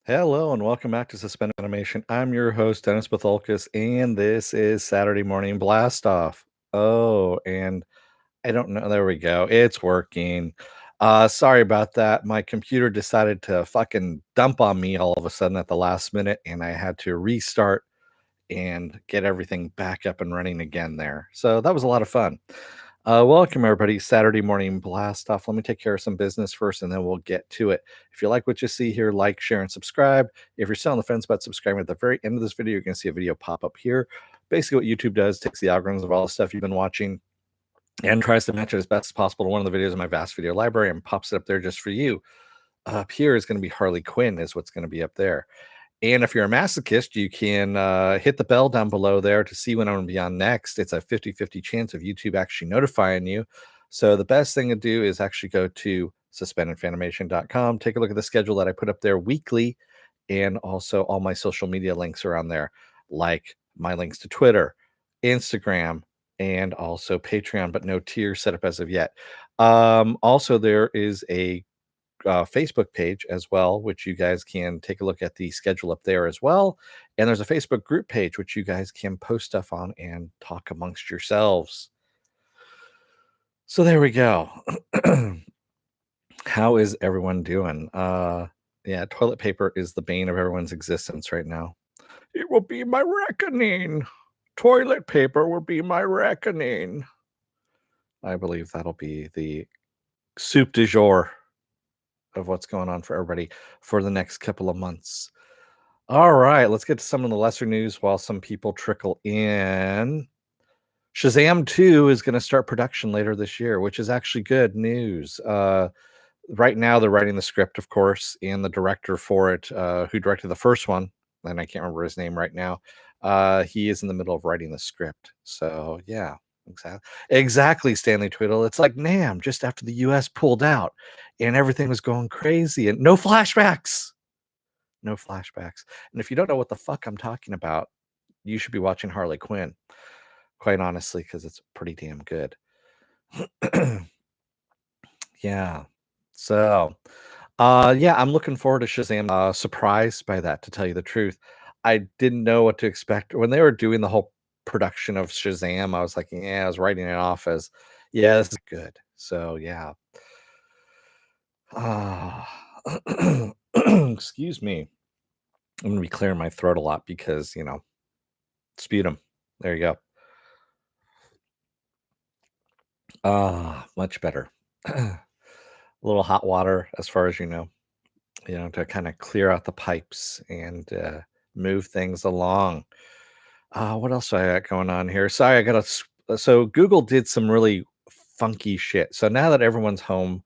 Hello and welcome back to Suspended Animation. I'm your host, Dennis Bithoulkas, and this is Saturday Morning Blast Off. Oh, and I don't know. There we go. It's working. Sorry about that. My computer decided to fucking dump on me all of a sudden at the last minute, and I had to restart and get everything back up and running again there. So that was a lot of fun. Welcome, everybody. Saturday morning blast off. Let me take care of some business first and then we'll get to it. If you like what you see here, like, share, and subscribe. If you're still on the fence about subscribing, at the very end of this video, you're going to see a video pop up here. Basically, what YouTube does takes the algorithms of all the stuff you've been watching and tries to match it as best as possible to one of the videos in my vast video library and pops it up there just for you. Up here is going to be Harley Quinn, is what's going to be up there. And if you're a masochist, you can hit the bell down below there to see when I'm going to be on next. It's a 50-50 chance of YouTube actually notifying you. So the best thing to do is actually go to suspendedfanimation.com, take a look at the schedule that I put up there weekly, and also all my social media links are on there, like my links to Twitter, Instagram, and also Patreon, but no tier set up as of yet. Also, there is a Facebook page as well, which you guys can take a look at the schedule up there as well. And there's a Facebook group page, which you guys can post stuff on and talk amongst yourselves. So there we go. How is everyone doing? Yeah, toilet paper is the bane of everyone's existence right now. It will be my reckoning. Toilet paper will be my reckoning. I believe that'll be the soup du jour of what's going on for everybody for the next couple of months. All right, let's get to some of the lesser news while some people trickle in. Shazam 2 is going to start production later this year, which is actually good news. Right now, they're writing the script, of course, and the director for it, who directed the first one, and I can't remember his name right now. He is in the middle of writing the script. So, yeah, exactly, Stanley Tweedle. It's like NAMM just after the US pulled out and everything was going crazy and no flashbacks. No flashbacks. And if you don't know what the fuck I'm talking about, you should be watching Harley Quinn, quite honestly, because it's pretty damn good. Yeah. So, yeah, I'm looking forward to Shazam. Surprised by that, to tell you the truth. I didn't know what to expect when they were doing the whole production of Shazam. I was like, yeah, I was writing it off as, yeah, this is good. So, yeah. Excuse me. I'm going to be clearing my throat a lot because, sputum. There you go. Much better. A little hot water, as far as to kind of clear out the pipes and move things along. What else do I got going on here? Sorry, I got to. So Google did some really funky shit. So now that everyone's home,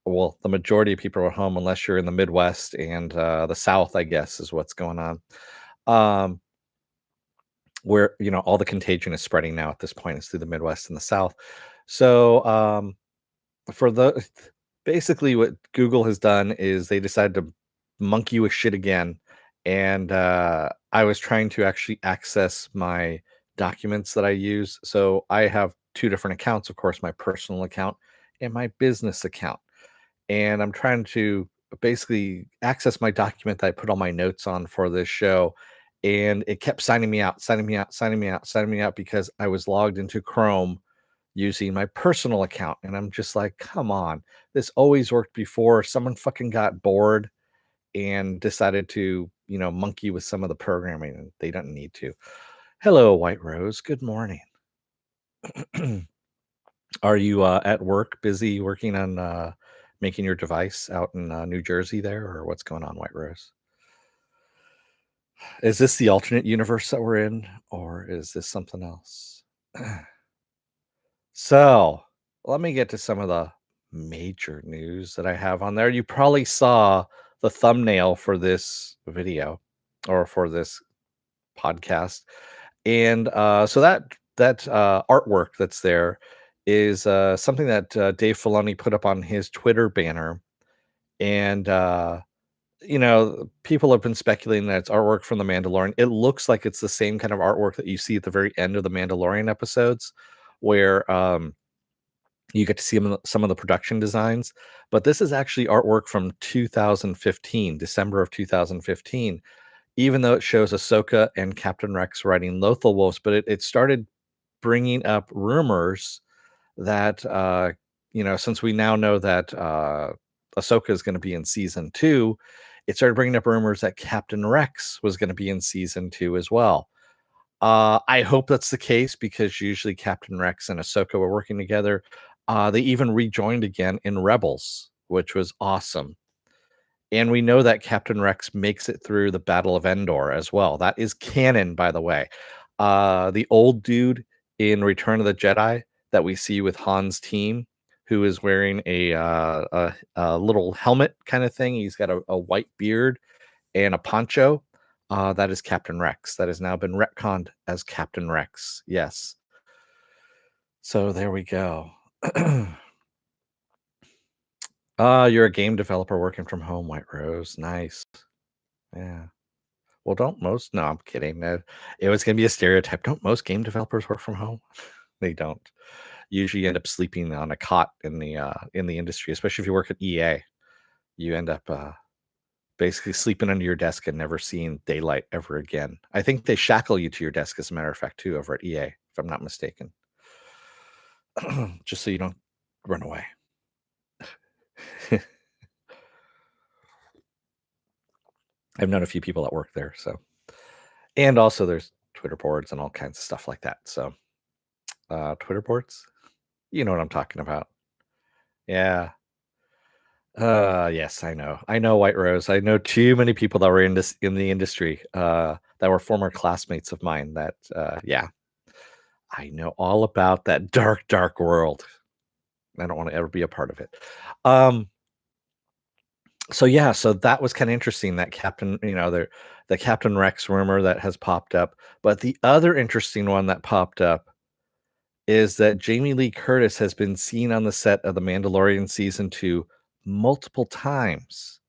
well, the majority of people are home, unless you're in the Midwest and the South, I guess, is what's going on. Where all the contagion is spreading now at this point is through the Midwest and the South. So for the basically what Google has done is they decided to monkey with shit again. And I was trying to actually access my documents that I use. So I have two different accounts, of course, my personal account and my business account. And I'm trying to basically access my document that I put all my notes on for this show. And it kept signing me out, signing me out, signing me out, signing me out because I was logged into Chrome using my personal account. And I'm just like, come on, this always worked before. Someone fucking got bored and decided to, monkey with some of the programming, and they don't need to. Hello, White Rose. Good morning. Are you at work, busy working on making your device out in New Jersey there, or what's going on, White Rose? Is this the alternate universe that we're in, or is this something else? So let me get to some of the major news that I have on there. You probably saw the thumbnail for this video or for this podcast. And so that artwork that's there is something that Dave Filoni put up on his Twitter banner. And people have been speculating that it's artwork from the Mandalorian. It looks like it's the same kind of artwork that you see at the very end of the Mandalorian episodes, where You get to see some of the production designs, but this is actually artwork from 2015, December of 2015, even though it shows Ahsoka and Captain Rex riding Lothal wolves, but it started bringing up rumors that, since we now know that Ahsoka is going to be in season 2, it started bringing up rumors that Captain Rex was going to be in season 2 as well. I hope that's the case because usually Captain Rex and Ahsoka were working together. They even rejoined again in Rebels, which was awesome. And we know that Captain Rex makes it through the Battle of Endor as well. That is canon, by the way. The old dude in Return of the Jedi that we see with Han's team, who is wearing a little helmet kind of thing. He's got a white beard and a poncho. That is Captain Rex. That has now been retconned as Captain Rex. Yes. So there we go. You're a game developer working from home, White Rose. Nice. Yeah. Well, don't most? No, I'm kidding. It was going to be a stereotype. Don't most game developers work from home? They don't. Usually, you end up sleeping on a cot in the industry, especially if you work at EA. You end up basically sleeping under your desk and never seeing daylight ever again. I think they shackle you to your desk, as a matter of fact, too, over at EA, if I'm not mistaken, just so you don't run away. I've known a few people that work there, so, and also there's Twitter boards and all kinds of stuff like that. So, Twitter boards, you know what I'm talking about. Yeah. Yes, I know. I know, White Rose. I know too many people that were in the industry, that were former classmates of mine that, yeah, I know all about that dark, dark world. I don't want to ever be a part of it. Um, so yeah, so that was kind of interesting that the Captain Rex rumor that has popped up. But the other interesting one that popped up is that Jamie Lee Curtis has been seen on the set of The Mandalorian season 2 multiple times,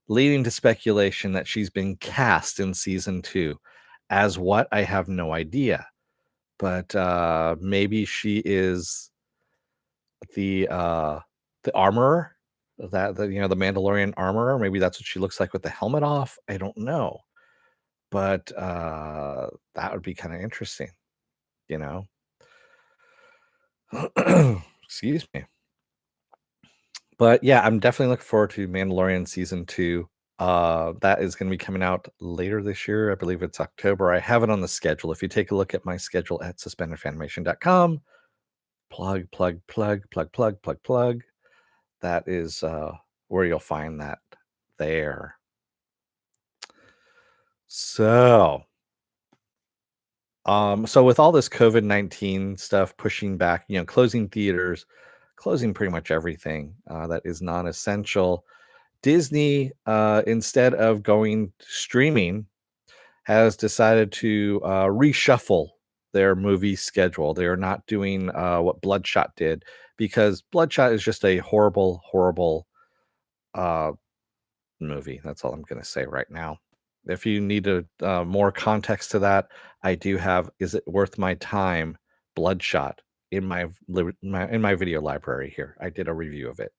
leading to speculation that she's been cast in season 2. As what, I have no idea. But maybe she is the armorer, the Mandalorian armorer. Maybe that's what she looks like with the helmet off. I don't know. But that would be kind of interesting, you know. Excuse me. But yeah, I'm definitely looking forward to Mandalorian season 2. That is going to be coming out later this year. I believe it's October. I have it on the schedule. If you take a look at my schedule at suspendedfanimation.com, plug. That is where you'll find that there. So, so with all this COVID-19 stuff pushing back, closing theaters, closing pretty much everything that is non-essential, Disney, instead of going streaming, has decided to reshuffle their movie schedule. They are not doing what Bloodshot did, because Bloodshot is just a horrible, horrible uh, movie. That's all I'm going to say right now. If you need more context to that, I do have "Is It Worth My Time?" Bloodshot in my video library here. I did a review of it.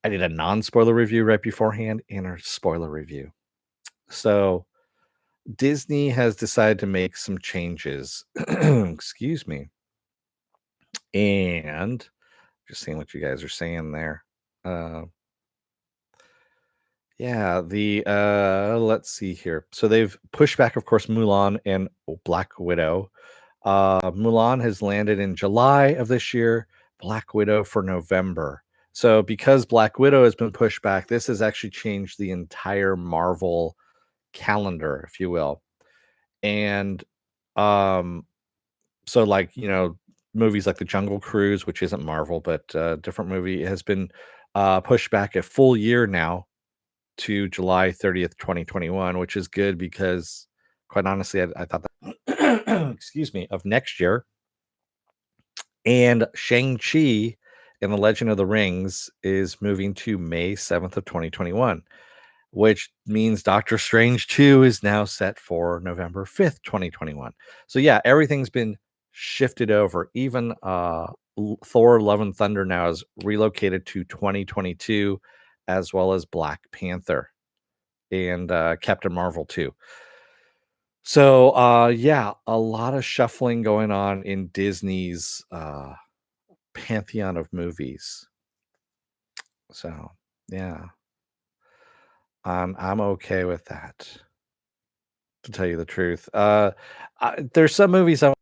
I did a non-spoiler review right beforehand and a spoiler review. So Disney has decided to make some changes. Excuse me. And just seeing what you guys are saying there. Yeah, let's see here. So they've pushed back, of course, Mulan and Black Widow. Mulan has landed in July of this year, Black Widow for November. So because Black Widow has been pushed back, this has actually changed the entire Marvel calendar, if you will. And um, so movies like The Jungle Cruise, which isn't Marvel, but a different movie, has been pushed back a full year now to July 30th, 2021, which is good because, quite honestly, I thought that, excuse me, of next year. And Shang-Chi and The Legend of the Rings is moving to May 7th of 2021, which means Doctor Strange 2 is now set for November 5th, 2021. So yeah, everything's been shifted over. Even Thor: Love and Thunder now is relocated to 2022, as well as Black Panther and Captain Marvel too. So yeah, a lot of shuffling going on in Disney's pantheon of movies. So yeah, I'm okay with that, to tell you the truth. There's some movies uh,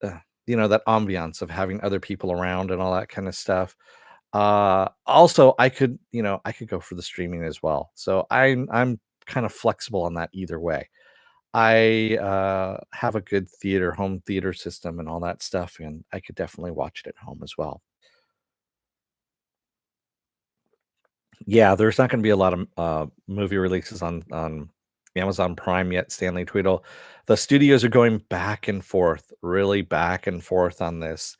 that ambiance of having other people around and all that kind of stuff. Also, I could go for the streaming as well. So I'm kind of flexible on that either way. I have a good home theater system and all that stuff, and I could definitely watch it at home as well. Yeah, there's not going to be a lot of movie releases on Amazon Prime yet. Stanley Tweedle, the studios are going back and forth, really back and forth on this,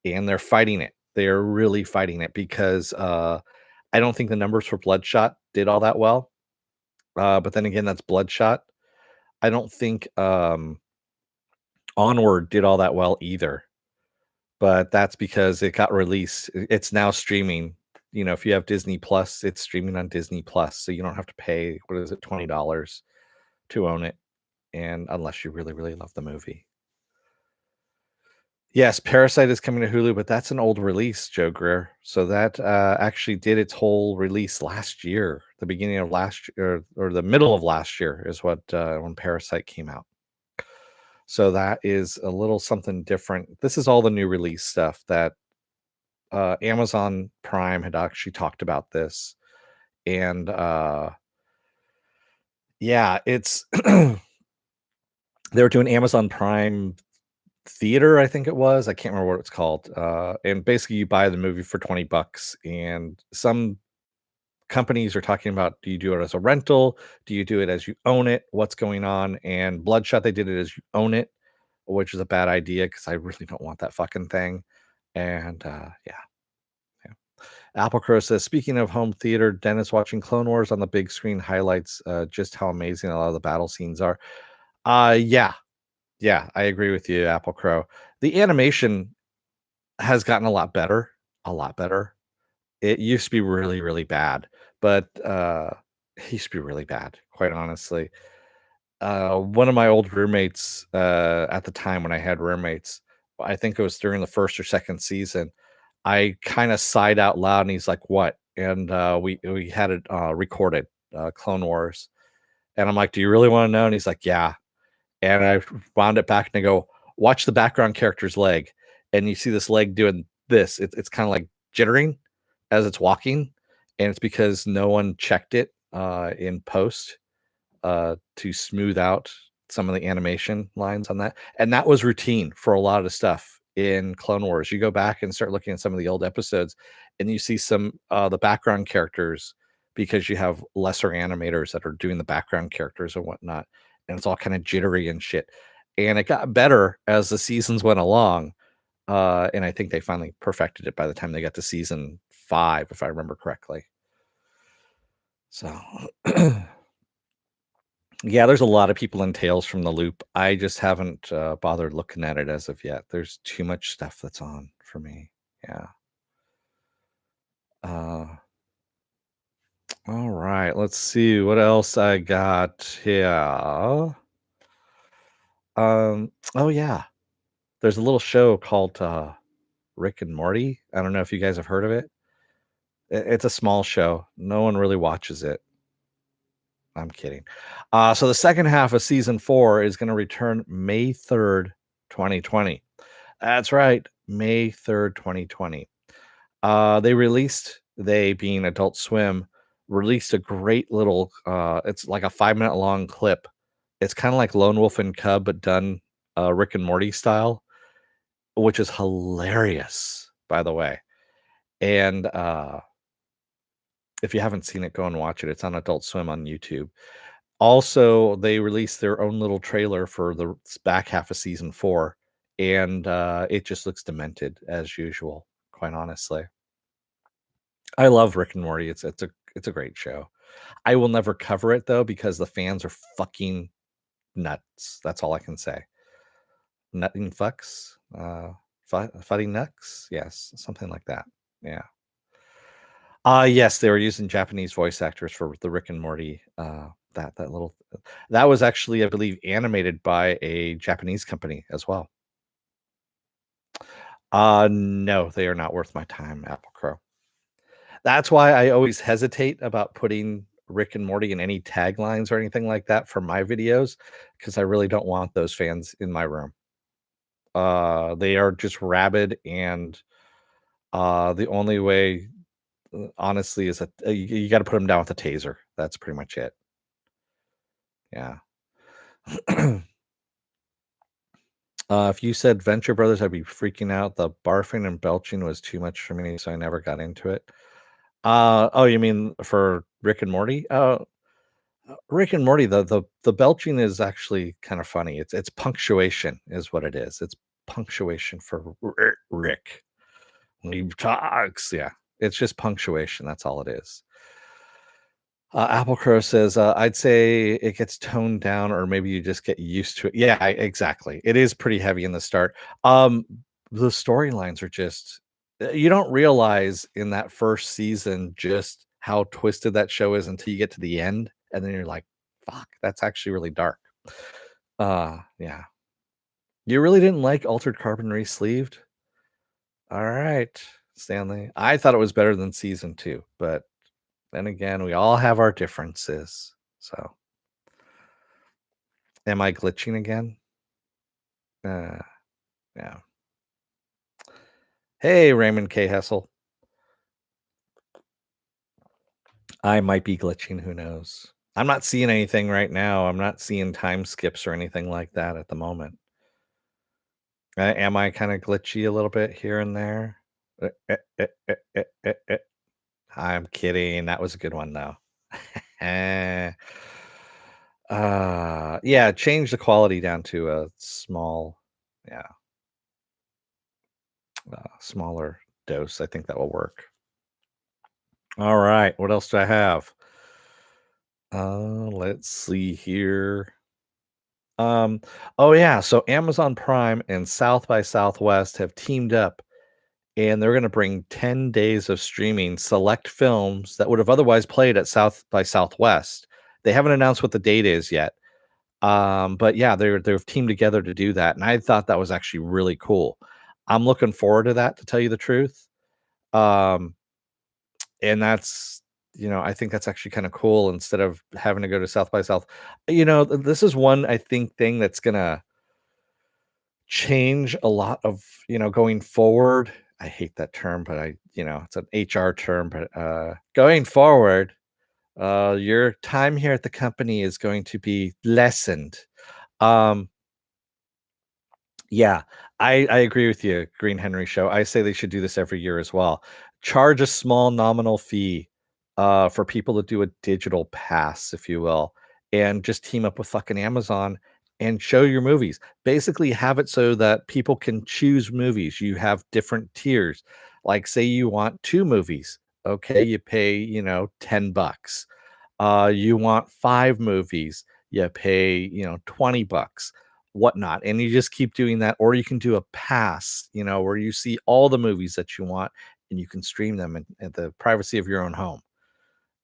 and they're fighting it. They're really fighting it because I don't think the numbers for Bloodshot did all that well. But then again, that's Bloodshot. I don't think Onward did all that well either. But that's because it got released. It's now streaming. If you have Disney Plus, it's streaming on Disney Plus, so you don't have to pay, what is it, $20 to own it, and unless you really, really love the movie. Yes, Parasite is coming to Hulu, but that's an old release, Joe Greer. So that actually did its whole release last year, the beginning of last year, or the middle of last year is when Parasite came out. So that is a little something different. This is all the new release stuff that Amazon Prime had actually talked about this, and yeah, it's they were doing Amazon Prime Theater, I think it was. I can't remember what it's called. And basically, you buy the movie for $20, and some companies are talking about, do you do it as a rental? Do you do it as you own it? What's going on? And Bloodshot, they did it as you own it, which is a bad idea because I really don't want that fucking thing. And yeah. Apple Crow says, speaking of home theater, Dennis watching Clone Wars on the big screen highlights just how amazing a lot of the battle scenes are. Yeah. Yeah, I agree with you, Apple Crow. The animation has gotten a lot better. A lot better. It used to be really, really bad, but it used to be really bad, quite honestly. One of my old roommates, at the time when I had roommates, I think it was during the first or second season, I kind of sighed out loud, and he's like, "What?" And we had it recorded, Clone Wars, and I'm like, "Do you really want to know?" And he's like, "Yeah." And I wound it back and I go, "Watch the background character's leg," and you see this leg doing this. It's kind of like jittering as it's walking, and it's because no one checked it in post to smooth out some of the animation lines on that. And that was routine for a lot of the stuff in Clone Wars. You go back and start looking at some of the old episodes, and you see some the background characters because you have lesser animators that are doing the background characters and whatnot, and it's all kind of jittery and shit. And it got better as the seasons went along, and I think they finally perfected it by the time they got to season 5, if I remember correctly. So yeah, there's a lot of people in Tales from the Loop. I just haven't bothered looking at it as of yet. There's too much stuff that's on for me. Yeah. Uh, all right. Let's see what else I got here. Oh yeah. There's a little show called Rick and Morty. I don't know if you guys have heard of it. It's a small show. No one really watches it. I'm kidding. So the second half of season 4 is going to return May 3rd, 2020. That's right, May 3rd, 2020. They being Adult Swim, released a great little, it's like a 5-minute long clip. It's kind of like Lone Wolf and Cub, but done Rick and Morty style, which is hilarious, by the way. And if you haven't seen it, go and watch it. It's on Adult Swim on YouTube. Also, they released their own little trailer for the back half of season 4, and it just looks demented as usual, quite honestly. I love Rick and Morty. It's a great show. I will never cover it though because the fans are fucking nuts. That's all I can say. Nutting fucks. Fighting Nux? Yes, something like that. Yeah. Yes, they were using Japanese voice actors for the Rick and Morty, that little that was actually, I believe, animated by a Japanese company as well. No, they are not worth my time, Apple Crow. That's why I always hesitate about putting Rick and Morty in any taglines or anything like that for my videos, because I really don't want those fans in my room. They are just rabid, and the only way, honestly, is that you got to put them down with a taser. That's pretty much it. Yeah. If you said Venture Brothers, I'd be freaking out. The barfing and belching was too much for me, so I never got into it. Oh, you mean for Rick and Morty? Rick and Morty, the belching is actually kind of funny. It's punctuation is what it is. It's punctuation for Rick when he talks. Yeah, it's just punctuation. That's all it is. Apple Crow says, I'd say it gets toned down, or maybe you just get used to it. Yeah, exactly. It is pretty heavy in the start. The storylines are just, you don't realize in that first season just how twisted that show is until you get to the end, and then you're like, fuck, that's actually really dark. Yeah. You really didn't like Altered Carbon Resleeved? All right, Stanley. I thought it was better than season 2, but then again, we all have our differences. So, am I glitching again? Uh, yeah. Hey, Raymond K. Hessel. I might be glitching. Who knows? I'm not seeing anything right now. I'm not seeing time skips or anything like that at the moment. Am I kind of glitchy a little bit here and there? Uh, eh, eh, eh, eh, eh. I'm kidding. That was a good one, though. Eh. Yeah, change the quality down to a small, yeah, smaller dose. I think that will work. All right, what else do I have? Let's see here. Oh yeah, so Amazon Prime and South by Southwest have teamed up, and they're going to bring 10 days of streaming select films that would have otherwise played at South by Southwest. They haven't announced what the date is yet. But yeah, they've teamed together to do that, and I thought that was actually really cool. I'm looking forward to that, to tell you the truth. Um, and that's, I think that's actually kind of cool instead of having to go to South by South. This is one, I think, thing that's gonna change a lot of, going forward. I hate that term, but it's an HR term, but going forward, your time here at the company is going to be lessened. Um, Yeah, I agree with you, Green Henry Show. I say they should do this every year as well. Charge a small nominal fee for people to do a digital pass, if you will, and just team up with fucking Amazon and show your movies. Basically, have it so that people can choose movies. You have different tiers. Like, say you want 2 movies. Okay, you pay, $10. You want 5 movies, you pay, $20, whatnot. And you just keep doing that. Or you can do a pass, where you see all the movies that you want and you can stream them in the privacy of your own home.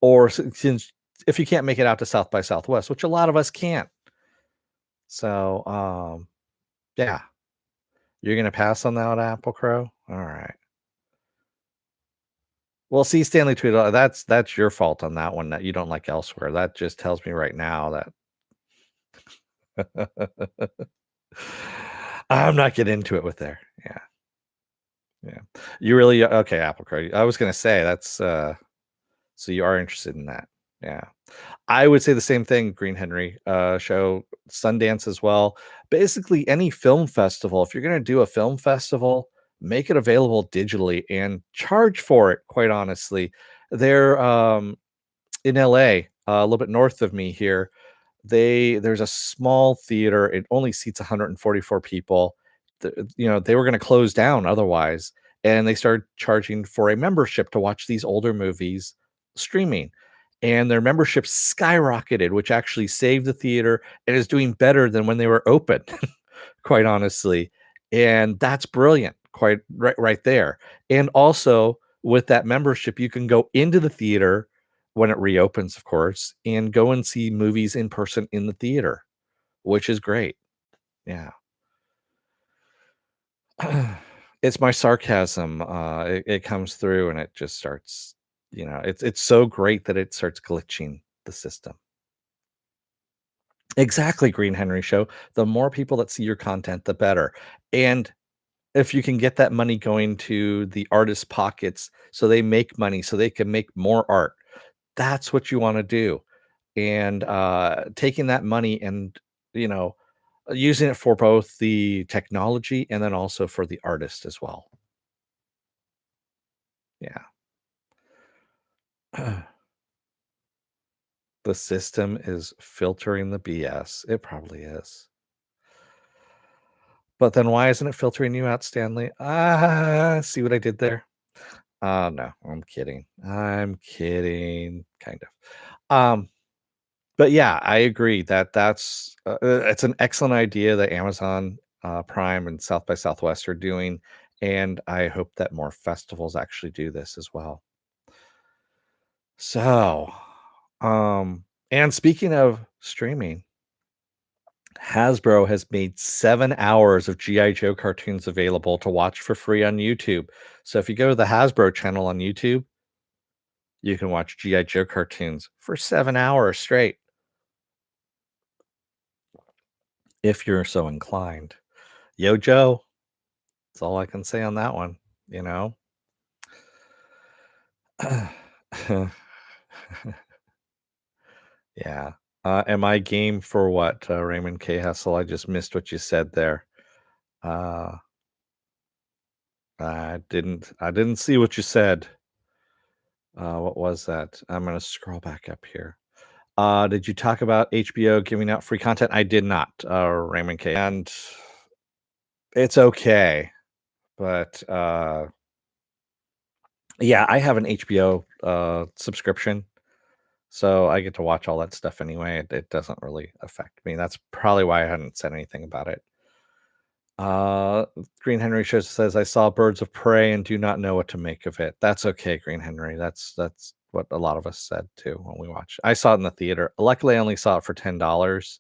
Or since if you can't make it out to South by Southwest, which a lot of us can't. So yeah. You're gonna pass on that, Apple Crow? All right. Well, see, Stanley Tweedle, that's your fault on that one that you don't like elsewhere. That just tells me right now that I'm not getting into it with there. Yeah, yeah. You really okay, Apple Crow. I was gonna say that's so you are interested in that. Yeah. I would say the same thing, Green Henry. Show Sundance as well. Basically, any film festival, if you're gonna do a film festival, make it available digitally and charge for it, quite honestly. They're in LA, a little bit north of me here. There's a small theater. It only seats 144 people. They were going to close down otherwise, and they started charging for a membership to watch these older movies streaming. And their membership skyrocketed, which actually saved the theater and is doing better than when they were open, quite honestly. And that's brilliant quite right there. And also with that membership, you can go into the theater when it reopens, of course, and go and see movies in person in the theater, which is great. Yeah. It's my sarcasm. It comes through and it just starts, it's so great that it starts glitching the system. Exactly, Green Henry Show. The more people that see your content, the better. And if you can get that money going to the artist's pockets so they make money, so they can make more art, that's what you want to do. And taking that money and, you know, using it for both the technology and then also for the artist as well. Yeah. The system is filtering the BS. It probably is. But then why isn't it filtering you out, Stanley? Ah, see what I did there? No, I'm kidding. I'm kidding, kind of. But yeah, I agree that it's an excellent idea that Amazon Prime and South by Southwest are doing, and I hope that more festivals actually do this as well. So, and speaking of streaming, Hasbro has made 7 hours of GI Joe cartoons available to watch for free on YouTube. So if you go to the Hasbro channel on YouTube, you can watch GI Joe cartoons for 7 hours straight if you're so inclined. Yo, Joe, that's all I can say on that one, you know? Yeah. Am I game for what, Raymond K. Hessel? I just missed what you said there. Uh, I didn't see what you said. What was that? I'm gonna scroll back up here. Did you talk about HBO giving out free content? I did not, Raymond K. And it's okay, but yeah, I have an HBO subscription, so I get to watch all that stuff anyway. It doesn't really affect me. That's probably why I hadn't said anything about it. Uh, Green Henry shows says I saw Birds of Prey and do not know what to make of it. That's okay, Green Henry. That's what a lot of us said too when we watched. I saw it in the theater. Luckily, I only saw it for $10.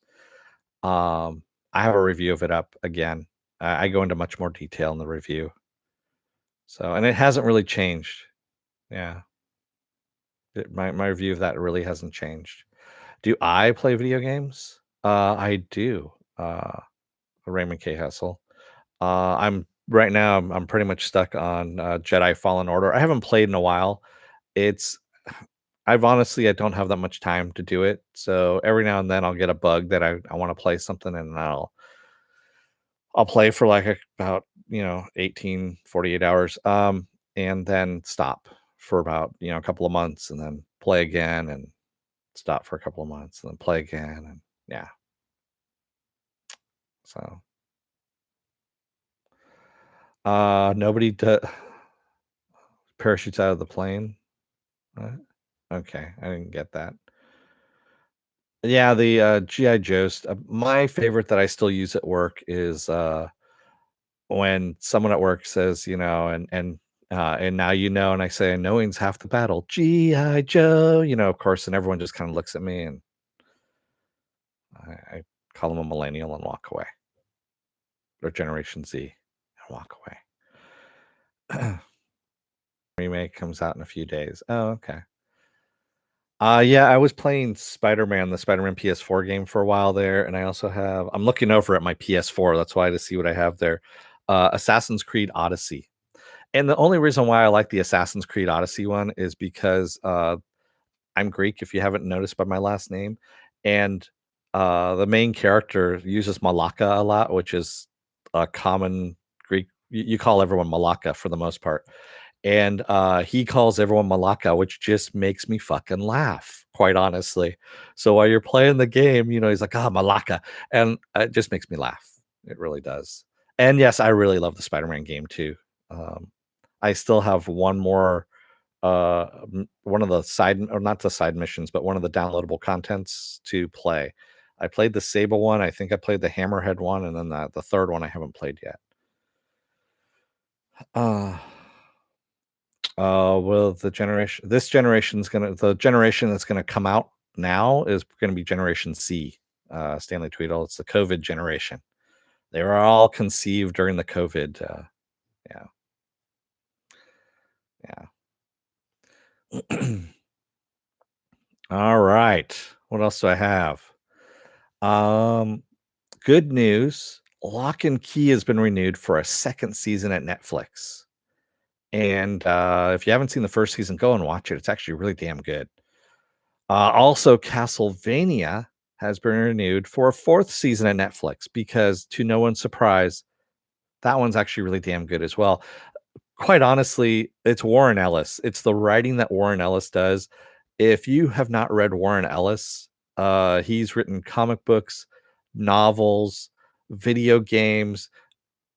I have a review of it up again. I go into much more detail in the review. So, and it hasn't really changed. Yeah, my review of that really hasn't changed. Do I play video games? I do. Raymond K. Hessel. I'm right now. I'm pretty much stuck on Jedi Fallen Order. I haven't played in a while. It's I don't have that much time to do it. So every now and then I'll get a bug that I want to play something and I'll play for like about 18, 48 hours and then stop for about a couple of months and then play again and stop for a couple of months and then play again and yeah. So nobody parachutes out of the plane. What? Okay, I didn't get that. Yeah, the GI Joes. My favorite that I still use at work is when someone at work says, and now and I say, knowing's half the battle. GI Joe, of course, and everyone just kind of looks at me, and I call them a millennial and walk away, or Generation Z, and walk away. Remake comes out in a few days. Oh, okay. Yeah, I was playing Spider-Man, the Spider-Man PS4 game for a while there, and I also have I'm looking over at my PS4, that's why to see what I have there. Assassin's Creed Odyssey. And the only reason why I like the Assassin's Creed Odyssey one is because I'm Greek, if you haven't noticed by my last name, and the main character uses Malaka a lot, which is a common Greek. You call everyone Malaka for the most part, and he calls everyone Malaka, which just makes me fucking laugh, quite honestly. So while you're playing the game, he's like, "Ah, Malaka," and it just makes me laugh. It really does. And yes, I really love the Spider-Man game too. Um, I still have one more one of the side or not the side missions, but one of the downloadable contents to play. I played the Sable one. I think I played the Hammerhead one, and then the third one I haven't played yet. Uh, well, this generation's the generation that's gonna come out now is gonna be Generation C. Stanley Tweedle. It's the COVID generation. They were all conceived during the COVID. Yeah, yeah. All right. What else do I have? Um, Good news. Lock and Key has been renewed for a second season at Netflix. And if you haven't seen the first season, go and watch it. It's actually really damn good. Also, Castlevania has been renewed for a fourth season at Netflix because, to no one's surprise, that one's actually really damn good as well. Quite honestly, it's Warren Ellis. It's the writing that Warren Ellis does. If you have not read Warren Ellis, he's written comic books, novels, video games,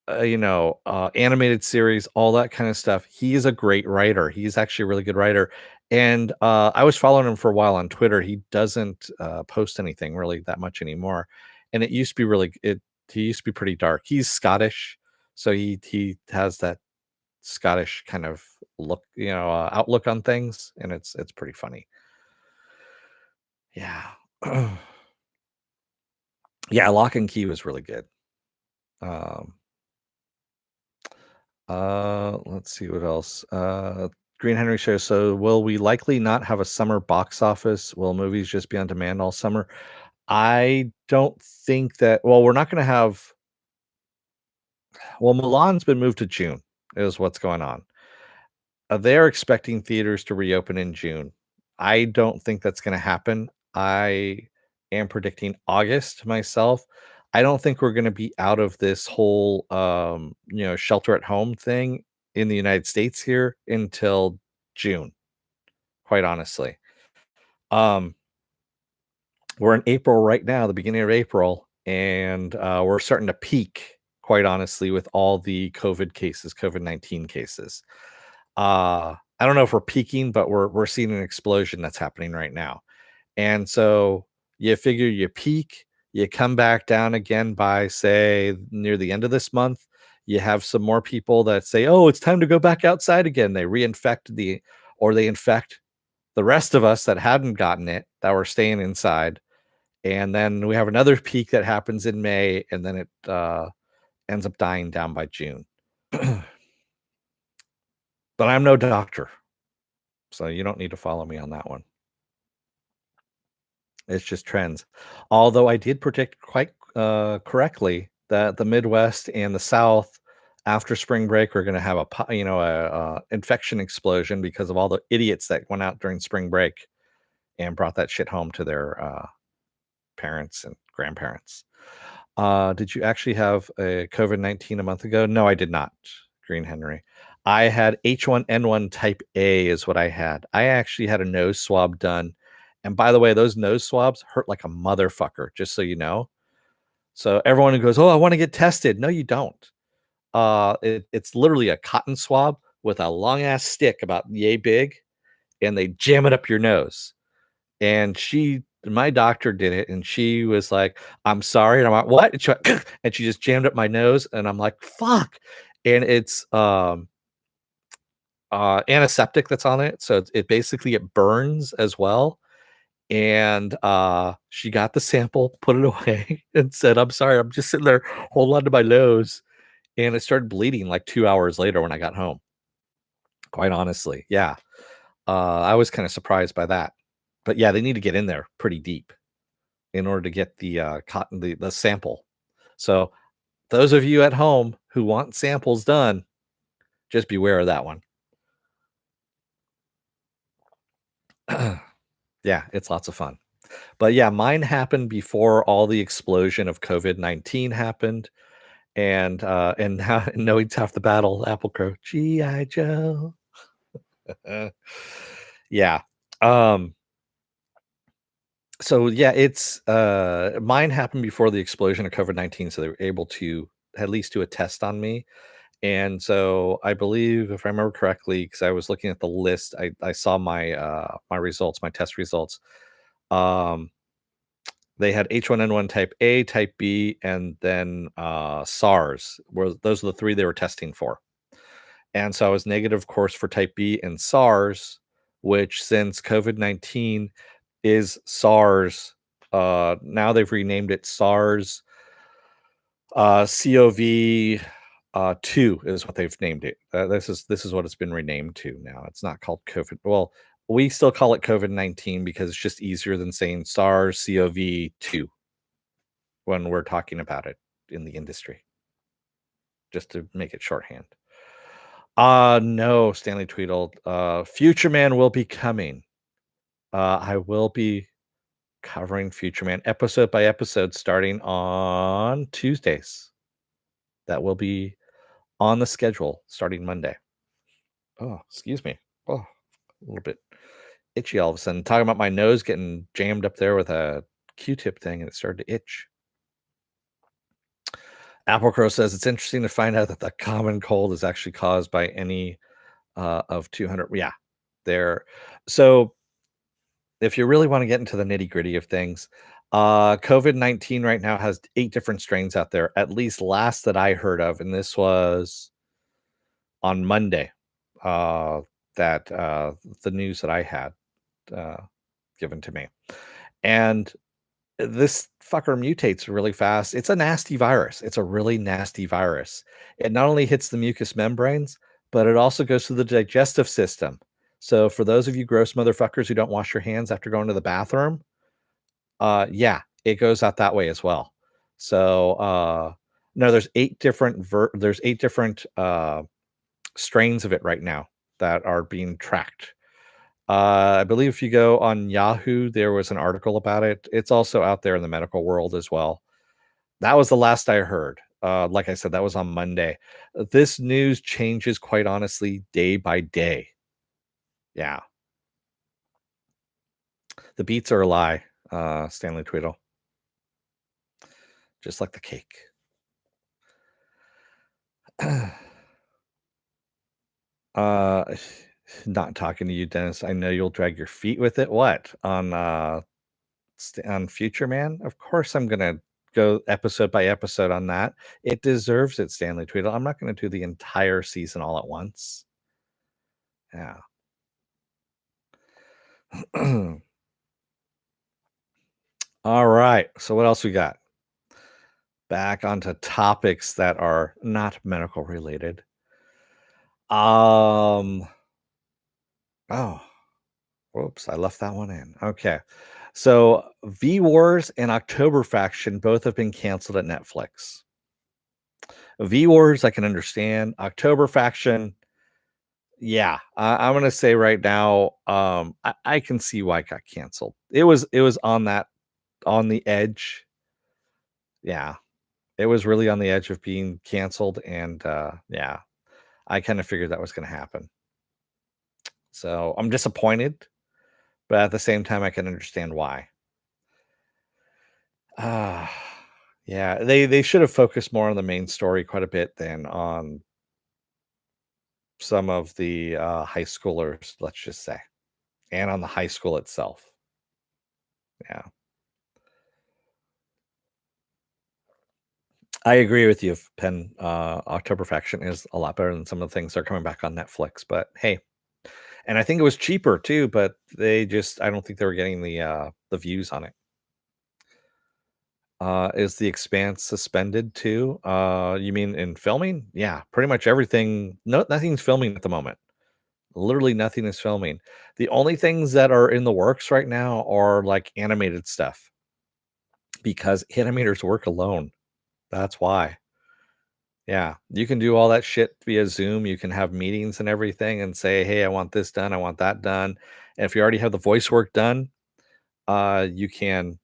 animated series, all that kind of stuff. He is a great writer. He's actually a really good writer. And I was following him for a while on Twitter. He doesn't post anything really that much anymore. And it used to be he used to be pretty dark. He's Scottish, so he has that Scottish kind of look, outlook on things, and it's pretty funny. Yeah. Yeah, Lock and Key was really good. Um, let's see what else. Green Henry shares, so will we likely not have a summer box office? Will movies just be on demand all summer? I don't think that. Well, we're not going to have. Well, Milan's been moved to June, is what's going on. They're expecting theaters to reopen in June. I don't think that's going to happen. I am predicting August myself. I don't think we're going to be out of this whole shelter at home thing in the United States here until June, quite honestly. Um we're in April right now, the beginning of April, and we're starting to peak, quite honestly, with all the COVID-19 cases. I don't know if we're peaking, but we're seeing an explosion that's happening right now. And so you figure you peak, you come back down again by say near the end of this month. You have some more people that say, "Oh, it's time to go back outside again." They reinfect or they infect the rest of us that hadn't gotten it, that were staying inside. And then we have another peak that happens in May, and then it ends up dying down by June. But I'm no doctor, so you don't need to follow me on that one. It's just trends. Although I did predict quite correctly that the Midwest and the South after spring break are going to have a infection explosion because of all the idiots that went out during spring break and brought that shit home to their parents and grandparents. Did you actually have a COVID-19 a month ago? No, I did not, Green Henry. I had H1N1 type A is what I had. I actually had a nose swab done. And by the way, those nose swabs hurt like a motherfucker, just so you know. So everyone who goes, "Oh, I want to get tested." No, you don't. It's literally a cotton swab with a long ass stick about yay big, and they jam it up your nose. And my doctor did it, and she was like, "I'm sorry." And I'm like, "What?" And she just jammed up my nose, and I'm like, "Fuck." And it's antiseptic that's on it, so it basically it burns as well. And she got the sample, put it away, and said, "I'm sorry, I'm just sitting there holding on to my nose." And it started bleeding like 2 hours later when I got home. Quite honestly, yeah. I was kind of surprised by that. But yeah, they need to get in there pretty deep in order to get the cotton the sample. So those of you at home who want samples done, just beware of that one. Yeah, it's lots of fun. But yeah, mine happened before all the explosion of COVID-19 happened. And now knowing's half the battle, Apple Crow, G.I. Joe. Yeah. Um, so yeah, it's mine happened before the explosion of COVID-19, so they were able to at least do a test on me. And so I believe, if I remember correctly, because I was looking at the list, I saw my results, my test results. Um, they had H1N1 type A, type B, and then SARS. Those are the three they were testing for. And so I was negative, of course, for type B and SARS, which since COVID-19 is SARS, now they've renamed it SARS CoV 2 is what they've named it. This is what it's been renamed to now. It's not called COVID. Well, we still call it COVID-19 because it's just easier than saying SARS CoV 2 when we're talking about it in the industry, just to make it shorthand. No, Stanley Tweedle. Future Man will be coming. I will be covering Future Man episode by episode starting on Tuesdays. That will be on the schedule starting Monday. Oh, excuse me. Oh, a little bit itchy all of a sudden. Talking about my nose getting jammed up there with a Q-tip thing and it started to itch. Apple Crow says it's interesting to find out that the common cold is actually caused by any of 200. Yeah, there. So if you really want to get into the nitty gritty of things, COVID-19 right now has 8 different strains out there, at least last that I heard of. And this was on Monday, that the news that I had uh, given to me. And this fucker mutates really fast. It's a nasty virus. It's a really nasty virus. It not only hits the mucous membranes, but it also goes to the digestive system. So for those of you gross motherfuckers who don't wash your hands after going to the bathroom, yeah, it goes out that way as well. So no, there's 8 different strains of it right now that are being tracked. I believe if you go on Yahoo, there was an article about it. It's also out there in the medical world as well. That was the last I heard. Like I said, that was on Monday. This news changes quite honestly day by day. Yeah. The beats are a lie, Stanley Tweedle. Just like the cake. uh not talking to you, Dennis. I know you'll drag your feet with it. What? On Future Man? Of course I'm gonna go episode by episode on that. It deserves it, Stanley Tweedle. I'm not gonna do the entire season all at once. Yeah. All right. So what else we got? Back onto topics that are not medical related. Um oh, whoops, I left that one in. Okay. So V Wars and October Faction both have been canceled at Netflix. V Wars I can understand. October Faction, yeah, I'm gonna say right now, I can see why it got canceled. It was on the edge. Yeah, it was really on the edge of being canceled, and yeah, I kind of figured that was gonna happen. So I'm disappointed, but at the same time, I can understand why. Ah, yeah, they should have focused more on the main story quite a bit than on some of the high schoolers, let's just say, and on the high school itself. Yeah. I agree with you. Penn, October Faction is a lot better than some of the things that are coming back on Netflix. But hey, and I think it was cheaper too. But I don't think they were getting the views on it. Is the Expanse suspended too? You mean in filming? Yeah, pretty much everything. No, nothing's filming at the moment. Literally nothing is filming. The only things that are in the works right now are like animated stuff because animators work alone. That's why. Yeah, you can do all that shit via Zoom. You can have meetings and everything and say, "Hey, I want this done. I want that done." And if you already have the voice work done, you can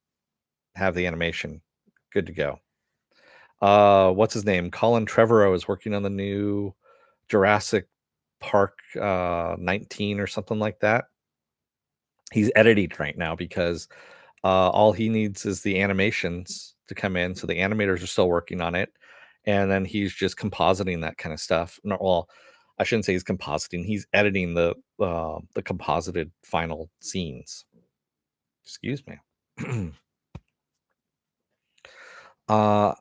have the animation good to go. What's his name? Colin Trevorrow is working on the new Jurassic Park 19 or something like that. He's editing right now because all he needs is the animations to come in. So the animators are still working on it, and then he's just compositing that kind of stuff. No, well, I shouldn't say he's compositing. He's editing the composited final scenes. Excuse me. uh,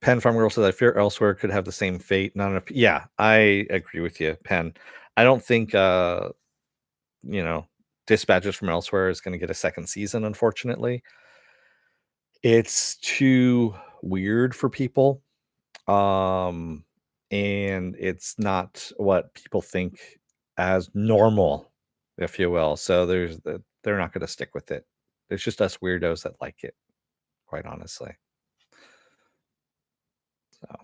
Penn Farm Girl says, "I fear Elsewhere could have the same fate." Not enough. Yeah, I agree with you, Penn. I don't think you know, Dispatches from Elsewhere is going to get a second season. Unfortunately, it's too weird for people, um, and it's not what people think as normal, if you will. So they're not going to stick with it. It's just us weirdos that like it, quite honestly. So,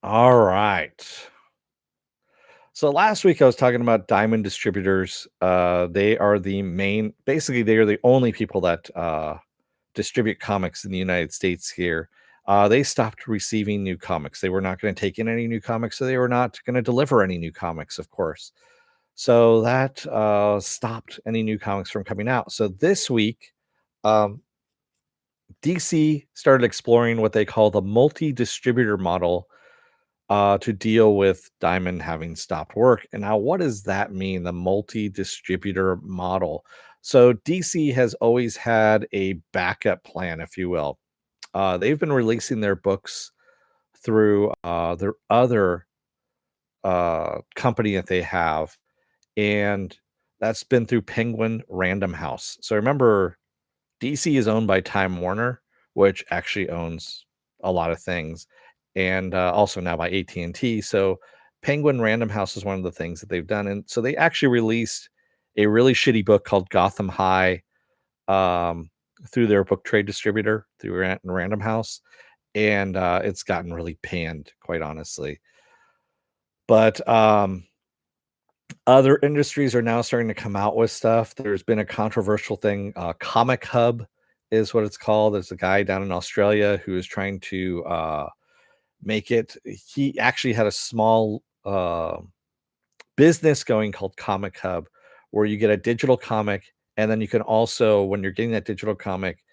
all right. So last week I was talking about Diamond Distributors. They are the main, basically, they are the only people that distribute comics in the United States here. They stopped receiving new comics. They were not going to take in any new comics, so they were not going to deliver any new comics, of course. So that stopped any new comics from coming out. So this week, um, DC started exploring what they call the multi distributor model to deal with Diamond having stopped work. And now, what does that mean? The multi distributor model. So, DC has always had a backup plan, if you will. They've been releasing their books through their other company that they have, and that's been through Penguin Random House. So, remember, DC is owned by Time Warner, which actually owns a lot of things, and also now by AT&T. So Penguin Random House is one of the things that they've done, and so they actually released a really shitty book called Gotham High um, through their book trade distributor through Random House, and it's gotten really panned, quite honestly. But other industries are now starting to come out with stuff. There's been a controversial thing. Comic Hub is what it's called. There's a guy down in Australia who is trying to make it. He actually had a small business going called Comic Hub, where you get a digital comic, and then you can also, when you're getting that digital comic,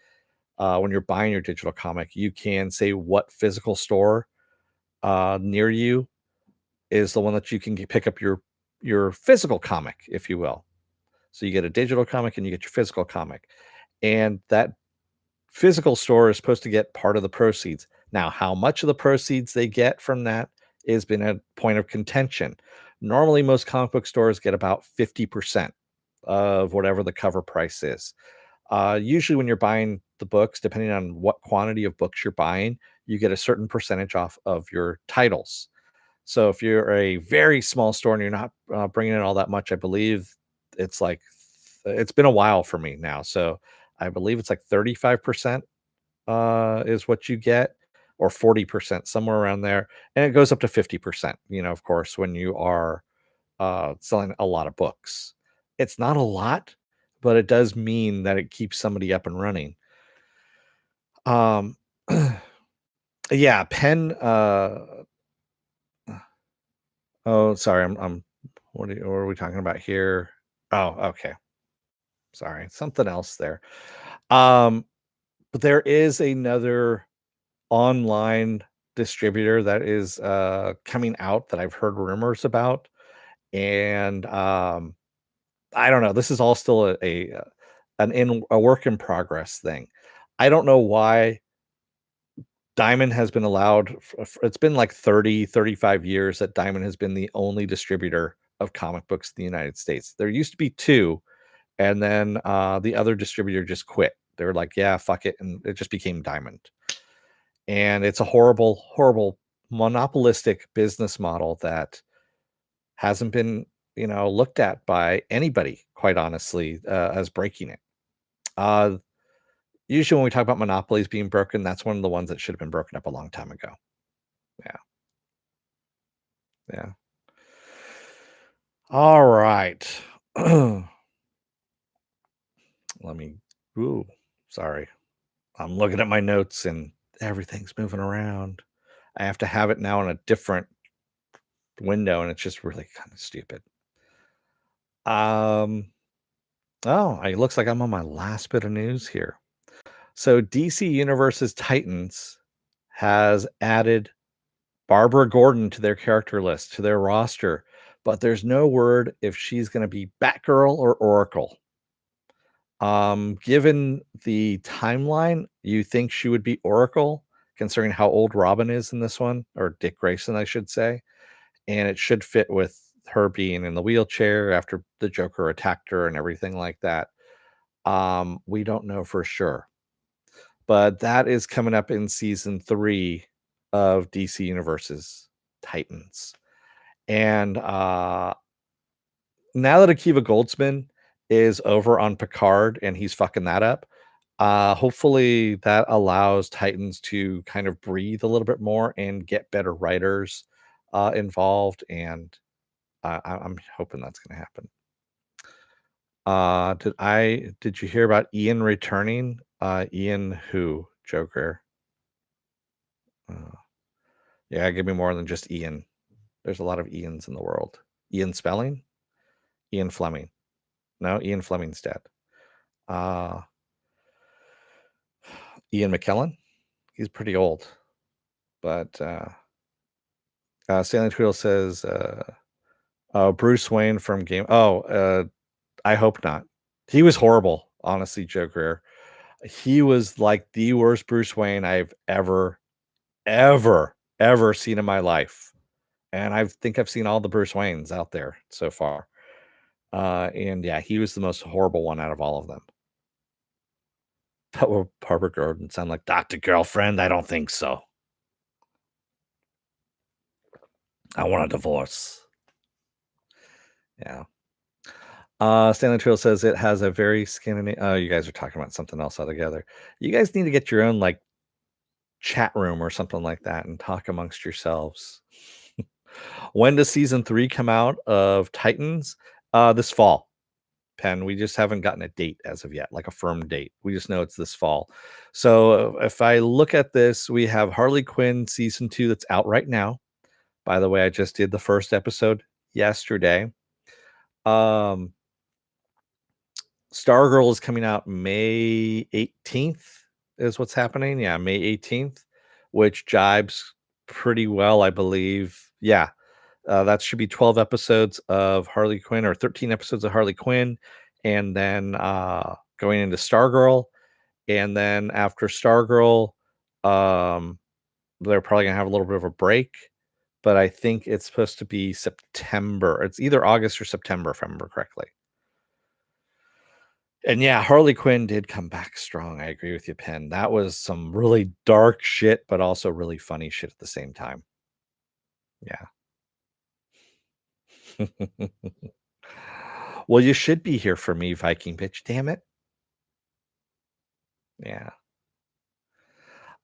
when you're buying your digital comic, you can say what physical store near you is the one that you can pick up your physical comic, if you will. So you get a digital comic and you get your physical comic. And that physical store is supposed to get part of the proceeds. Now, how much of the proceeds they get from that has been a point of contention. Normally, most comic book stores get about 50% of whatever the cover price is. Usually, when you're buying the books, depending on what quantity of books you're buying, you get a certain percentage off of your titles. So if you're a very small store and you're not bringing in all that much, I believe it's like it's been a while for me now. So I believe it's like 35% is what you get, or 40%, somewhere around there. And it goes up to 50%, of course, when you are selling a lot of books. It's not a lot, but it does mean that it keeps somebody up and running. Um, yeah, Penn. Oh, sorry. I'm what are we talking about here? Oh, okay. Sorry. Something else there. Um, but there is another online distributor that is coming out that I've heard rumors about. And I don't know. This is all still a work in progress thing. I don't know why Diamond has been allowed. It's been like 30, 35 years that Diamond has been the only distributor of comic books in the United States. There used to be two, and then the other distributor just quit. They were like, "Yeah, fuck it," and it just became Diamond. And it's a horrible, horrible monopolistic business model that hasn't been, looked at by anybody, quite honestly, as breaking it. Uh, Usually, when we talk about monopolies being broken, that's one of the ones that should have been broken up a long time ago. Yeah, yeah. All right. Let me. Ooh, sorry. I'm looking at my notes and everything's moving around. I have to have it now in a different window, and it's just really kind of stupid. Um. Oh, it looks like I'm on my last bit of news here. So DC Universe's Titans has added Barbara Gordon to their character list, to their roster, but there's no word if she's going to be Batgirl or Oracle. Given the timeline, you think she would be Oracle, considering how old Robin is in this one, or Dick Grayson, I should say. And it should fit with her being in the wheelchair after the Joker attacked her and everything like that. We don't know for sure, but that is coming up in season 3 of DC Universe's Titans. And now that Akiva Goldsman is over on Picard and he's fucking that up, hopefully that allows Titans to kind of breathe a little bit more and get better writers involved. And I'm hoping that's going to happen. Did you hear about Ian returning? Ian who? Joker. Yeah, give me more than just Ian. There's a lot of Ians in the world. Ian Spelling? Ian Fleming. No, Ian Fleming's dead. Ian McKellen? He's pretty old. But Stanley Tweedle says Bruce Wayne from Game. I hope not. He was horrible, honestly, Joker. He was like the worst Bruce Wayne I've ever seen in my life. And I think I've seen all the Bruce Waynes out there so far. And yeah, he was the most horrible one out of all of them. That will Barbara Gordon sound like Dr. Girlfriend? I don't think so. I want a divorce. Yeah. Stanley Tweedle says it has a very Scandinavian. Oh, you guys are talking about something else altogether. You guys need to get your own like chat room or something like that and talk amongst yourselves. When does season 3 come out of Titans? This fall. Pen. We just haven't gotten a date as of yet, like a firm date. We just know it's this fall. So if I look at this, we have Harley Quinn season 2 that's out right now. By the way, I just did the first episode yesterday. Stargirl is coming out May 18th is what's happening. Yeah, May 18th, which jibes pretty well, I believe. Yeah, that should be 12 episodes of Harley Quinn or 13 episodes of Harley Quinn. And then going into Stargirl. And then after Stargirl, they're probably going to have a little bit of a break. But I think it's supposed to be September. It's either August or September, if I remember correctly. And yeah, Harley Quinn did come back strong. I agree with you, Penn. That was some really dark shit, but also really funny shit at the same time. Yeah. Well, you should be here for me, Viking bitch. Damn it. Yeah.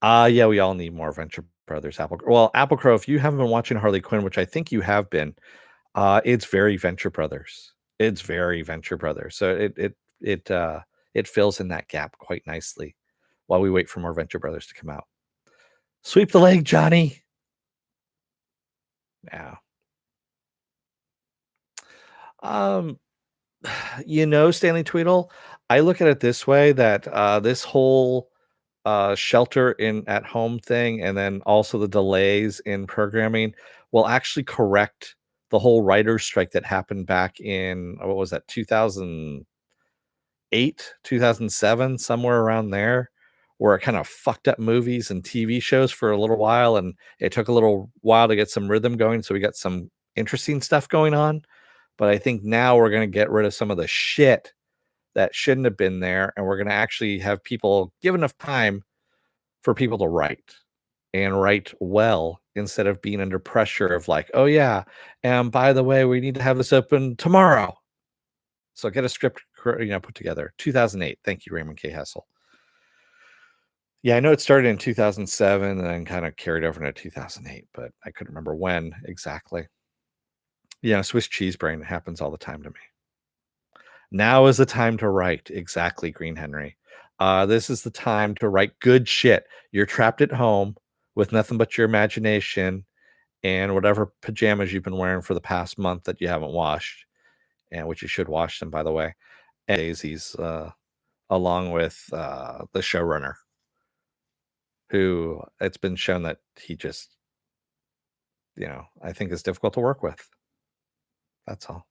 Yeah, we all need more Venture Brothers. Apple Crow, if you haven't been watching Harley Quinn, which I think you have been, it's very Venture Brothers. It's very Venture Brothers. So it fills in that gap quite nicely while we wait for more Venture Brothers to come out. Sweep the leg, Johnny. Yeah. Stanley Tweedle, I look at it this way that this whole shelter in at home thing and then also the delays in programming will actually correct the whole writer's strike that happened back in what was that 2008 2007 somewhere around there, where it kind of fucked up movies and TV shows for a little while, and it took a little while to get some rhythm going, so we got some interesting stuff going on. But I think now we're going to get rid of some of the shit that shouldn't have been there, and we're going to actually have people give enough time for people to write and write well instead of being under pressure of like, oh yeah, and by the way, we need to have this open tomorrow. So get a script, put together. 2008. Thank you, Raymond K. Hessel. Yeah, I know it started in 2007 and then kind of carried over into 2008, but I couldn't remember when exactly. Yeah, Swiss cheese brain happens all the time to me. Now is the time to write. Exactly, Green Henry. This is the time to write good shit. You're trapped at home with nothing but your imagination and whatever pajamas you've been wearing for the past month that you haven't washed, and which you should wash them, by the way. And Daisies, along with the showrunner, who it's been shown that he just, I think is difficult to work with. That's all.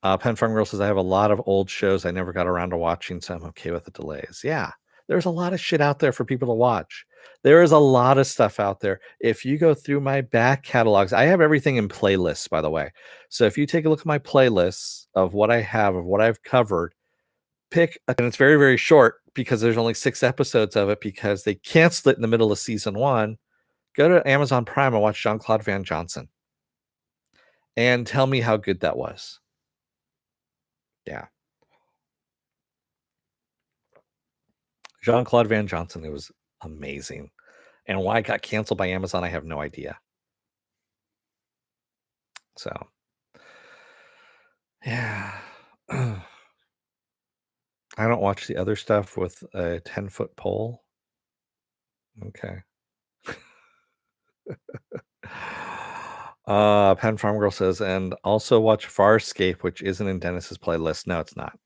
Pen Farm Girl says, I have a lot of old shows I never got around to watching, so I'm okay with the delays. Yeah, there's a lot of shit out there for people to watch. There is a lot of stuff out there. If you go through my back catalogs, I have everything in playlists, by the way. So if you take a look at my playlists of what I have, of what I've covered, and it's very, very short because there's only 6 episodes of it because they canceled it in the middle of season one. Go to Amazon Prime and watch Jean-Claude Van Johnson and tell me how good that was. Yeah. Jean-Claude Van Johnson, it was amazing. And why it got canceled by Amazon, I have no idea. So, yeah. I don't watch the other stuff with a 10-foot pole. Okay. Pen Farm Girl says, and also watch Farscape, which isn't in Dennis's playlist. No, it's not.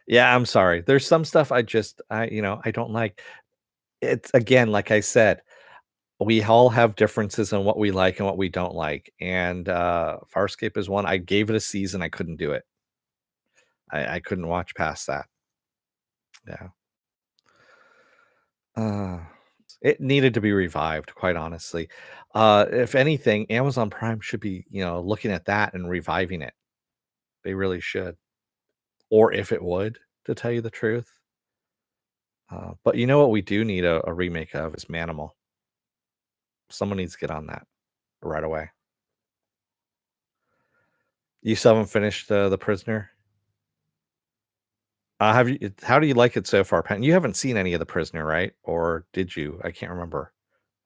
Yeah, I'm sorry. There's some stuff I don't like. It's again, like I said, we all have differences in what we like and what we don't like. And Farscape is one. I gave it a season. I couldn't do it. I couldn't watch past that. Yeah. Uh, it needed to be revived, quite honestly. If anything, Amazon Prime should be, looking at that and reviving it. They really should. Or if it would, to tell you the truth. But you know what we do need a remake of is Manimal. Someone needs to get on that right away. You still haven't finished The Prisoner? Have you? How do you like it so far, Penn? You haven't seen any of The Prisoner, right? Or did you? I can't remember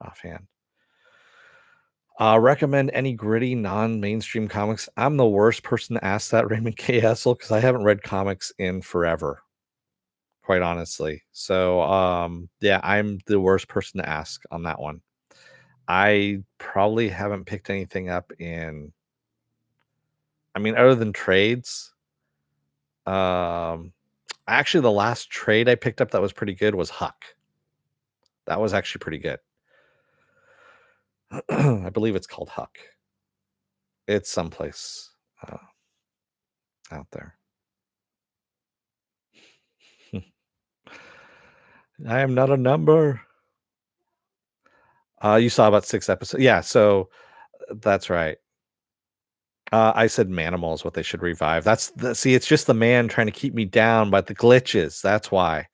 offhand. Recommend any gritty, non-mainstream comics? I'm the worst person to ask that, Raymond K. Hessel, because I haven't read comics in forever, quite honestly. So, yeah, I'm the worst person to ask on that one. I probably haven't picked anything up other than trades. Actually, the last trade I picked up that was pretty good was Huck. That was actually pretty good. I believe it's called Huck. It's someplace out there. I am not a number. You saw about 6 episodes. Yeah, so that's right. I said Manimal is what they should revive. See, it's just the man trying to keep me down by the glitches. That's why.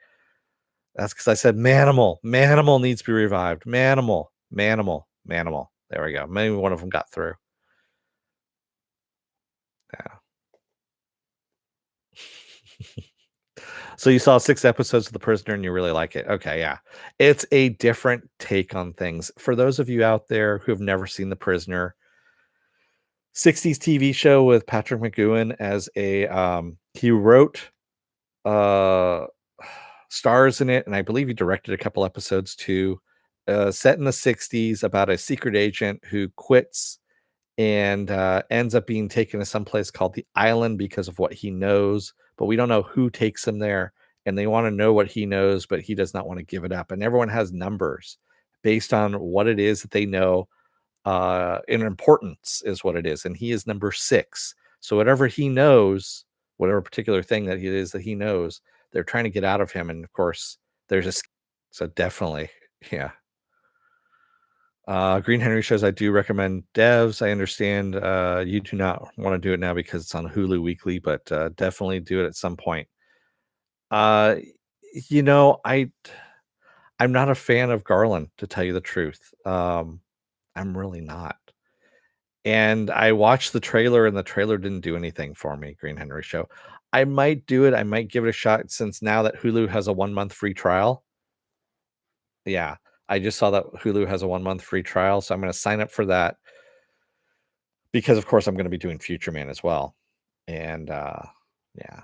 That's because I said Manimal. Manimal needs to be revived. Manimal. Manimal. Manimal. There we go. Maybe one of them got through. Yeah. So you saw 6 episodes of The Prisoner and you really like it. Okay, yeah. It's a different take on things. For those of you out there who have never seen The Prisoner, 60s TV show with Patrick McGowan as he wrote uh stars in it, and I believe he directed a couple episodes too. Set in the 60s about a secret agent who quits and ends up being taken to some place called the Island because of what he knows, but we don't know who takes him there. And they want to know what he knows, but he does not want to give it up. And everyone has numbers based on what it is that they know. In importance is what it is, and he is number 6. So whatever he knows, whatever particular thing that it is that he knows, they're trying to get out of him. And of course, there's a so definitely, yeah. Green Henry says, I do recommend Devs. I understand you do not want to do it now because it's on Hulu weekly, but definitely do it at some point. Uh, you know, I'm not a fan of Garland, to tell you the truth. I'm really not. And I watched the trailer, and the trailer didn't do anything for me, Green Henry Show. I might do it. I might give it a shot since now that Hulu has a 1-month free trial. Yeah, I just saw that Hulu has a 1-month free trial, so I'm going to sign up for that because, of course, I'm going to be doing Future Man as well. And yeah,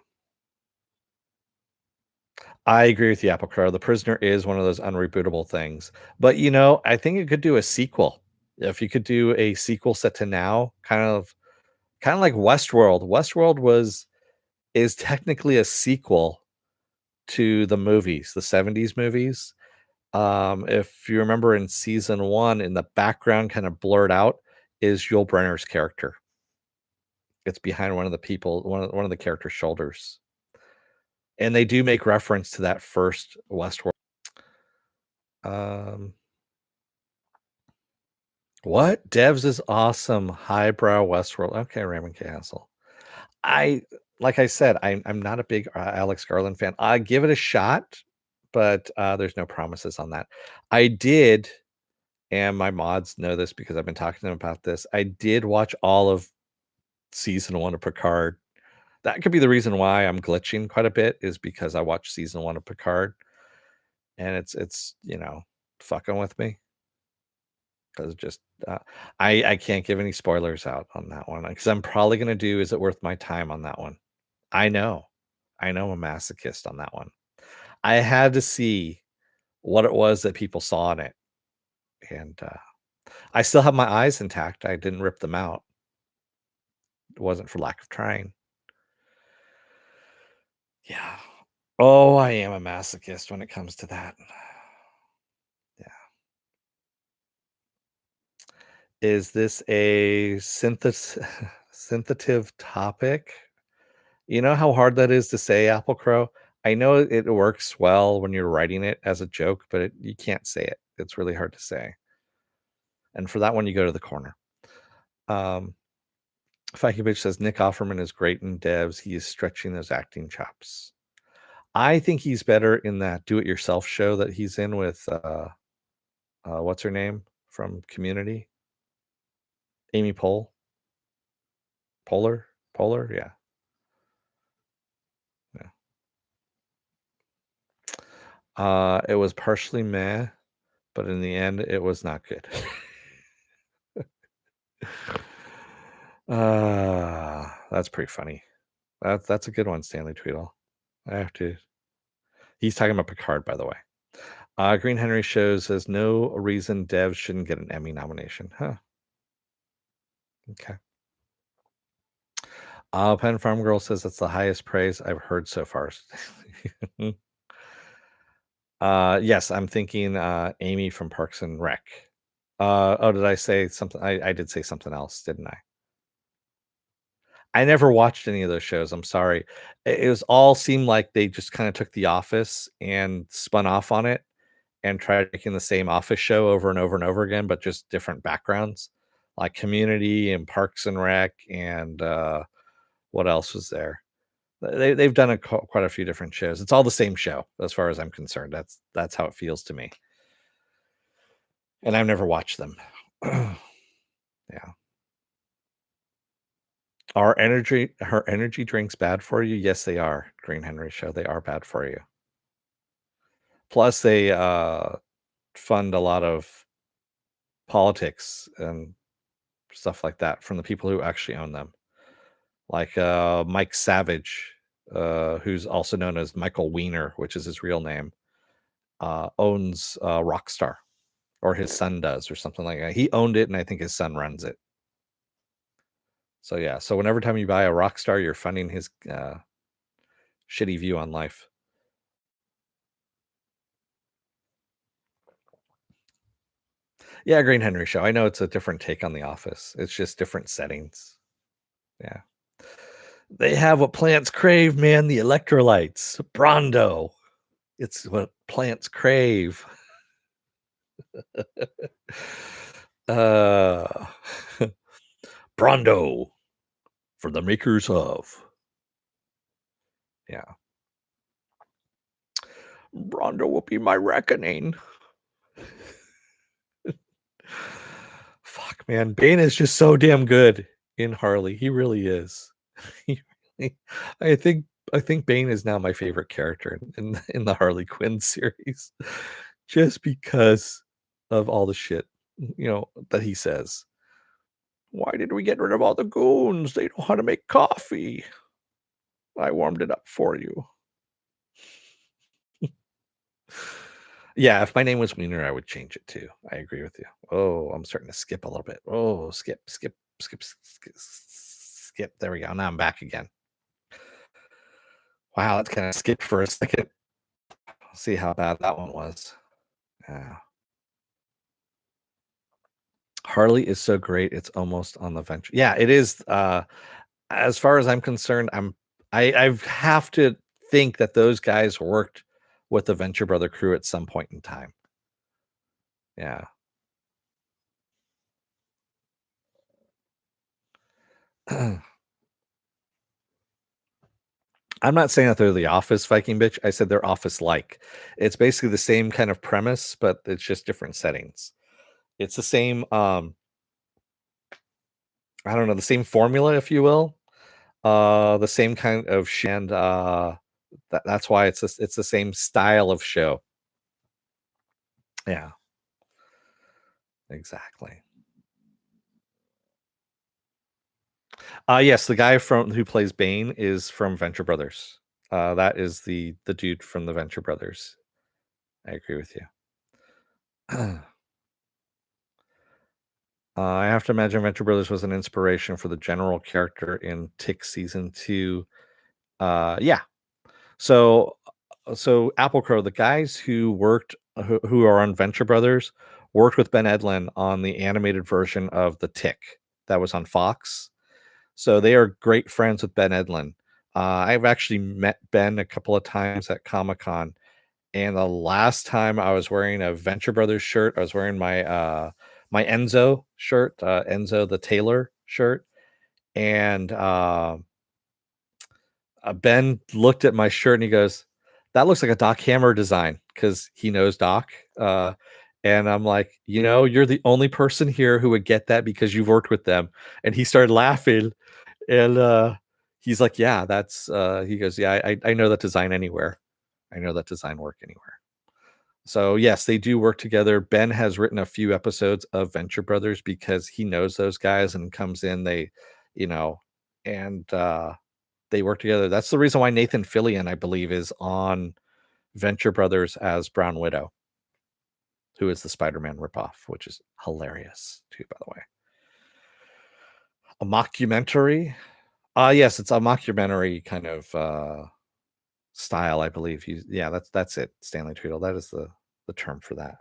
I agree with you, Apple Crow. The Prisoner is one of those unrebootable things. But, I think it could do a sequel. If you could do a sequel set to now, kind of like Westworld. Westworld is technically a sequel to the movies, the 70s movies. If you remember in season 1, in the background, kind of blurred out, is Yul Brynner's character. It's behind one of the people, one of the characters' shoulders. And they do make reference to that first Westworld. Um, what? Devs is awesome. Highbrow Westworld. Okay, Raymond Castle. I like I said, I'm not a big Alex Garland fan. I give it a shot, but there's no promises on that. I did, and my mods know this because I've been talking to them about this. I did watch all of season 1 of Picard. That could be the reason why I'm glitching quite a bit, is because I watched season 1 of Picard, and it's fucking with me, because just I can't give any spoilers out on that one, because I'm probably gonna do Is It Worth My Time on that one. I know. I know I'm a masochist on that one. I had to see what it was that people saw in it, and I still have my eyes intact. I didn't rip them out. It wasn't for lack of trying. Yeah. Oh, I am a masochist when it comes to that. Yeah. Is this a synthetive topic? You know how hard that is to say, Apple Crow? I know it works well when you're writing it as a joke, but you can't say it. It's really hard to say. And for that one, you go to the corner. Fakey Bitch says Nick Offerman is great in devs. He is stretching those acting chops. I think he's better in that do-it-yourself show that he's in with what's her name from Community? Amy Poehler, yeah. It was partially meh, but in the end, it was not good. That's pretty funny. That's a good one, Stanley Tweedle. I have to. He's talking about Picard, by the way. Green Henry shows there's no reason devs shouldn't get an Emmy nomination. Huh. Okay. Pen Farm Girl says that's the highest praise I've heard so far. Yes, I'm thinking Amy from Parks and Rec. Oh, did I say something? I did say something else, didn't I? I never watched any of those shows. I'm sorry. It was all seemed like they just kind of took The Office and spun off on it and tried making the same Office show over and over and over again, but just different backgrounds, like Community and Parks and Rec, and what else was there? They've done quite a few different shows. It's all the same show, as far as I'm concerned. That's how it feels to me. And I've never watched them. Yeah. Her energy drinks bad for you? Yes, they are. Green Henry Show. They are bad for you. Plus, they fund a lot of politics and stuff like that from the people who actually own them. Like Mike Savage, who's also known as Michael Weiner, which is his real name, owns Rockstar, or his son does, or something like that. He owned it, and I think his son runs it. So yeah, so whenever time you buy a Rockstar, you're funding his shitty view on life. Yeah, Green Henry Show. I know it's a different take on The Office. It's just different settings. Yeah. They have what plants crave, man. The electrolytes. Brondo. It's what plants crave. uh Brondo for the makers of. Yeah. Brondo will be my reckoning. Fuck, man. Bane is just so damn good in Harley. He really is. I think Bane is now my favorite character in the Harley Quinn series, just because of all the shit that he says. Why did we get rid of all the goons? They know how to make coffee. I warmed it up for you. Yeah, if my name was Wiener, I would change it too. I agree with you. Oh, I'm starting to skip a little bit. Oh, skip. There we go. Now I'm back again. Wow, that kind of skipped for a second. I'll see how bad that one was. Yeah. Harley is so great. It's almost on the venture. Yeah, it is. As far as I'm concerned, I have to think that those guys worked with the Venture Brother crew at some point in time. Yeah. I'm not saying that they're the Office Viking bitch. I said they're Office-like. It's basically the same kind of premise, but it's just different settings. It's the same, I don't know, the same formula, if you will. The same kind of and that's why it's the same style of show. Yeah, exactly. Yes, the guy from who plays Bane is from Venture Brothers. That is the dude from the Venture Brothers. I agree with you. I have to imagine Venture Brothers was an inspiration for the general character in Tick season 2. Yeah. So so Apple Crow, the guys who who are on Venture Brothers worked with Ben Edlund on the animated version of The Tick that was on Fox. So they are great friends with Ben Edlund. I've actually met Ben a couple of times at Comic Con, and the last time I was wearing a Venture Brothers shirt, I was wearing my Enzo shirt, Enzo the Tailor shirt, and Ben looked at my shirt and he goes, "That looks like a Doc Hammer design," because he knows Doc. And I'm like, you're the only person here who would get that because you've worked with them. And he started laughing, and he's like, "Yeah, that's." He goes, "Yeah, I know that design anywhere. I know that design work anywhere." So yes, they do work together. Ben has written a few episodes of Venture Brothers because he knows those guys and comes in. You know, and they work together. That's the reason why Nathan Fillion, I believe, is on Venture Brothers as Brown Widow, who is the Spider-Man ripoff, which is hilarious too, by the way. A mockumentary? Yes, it's a mockumentary kind of style, I believe. Yeah, that's it. Stanley Tweedle. That is the term for that.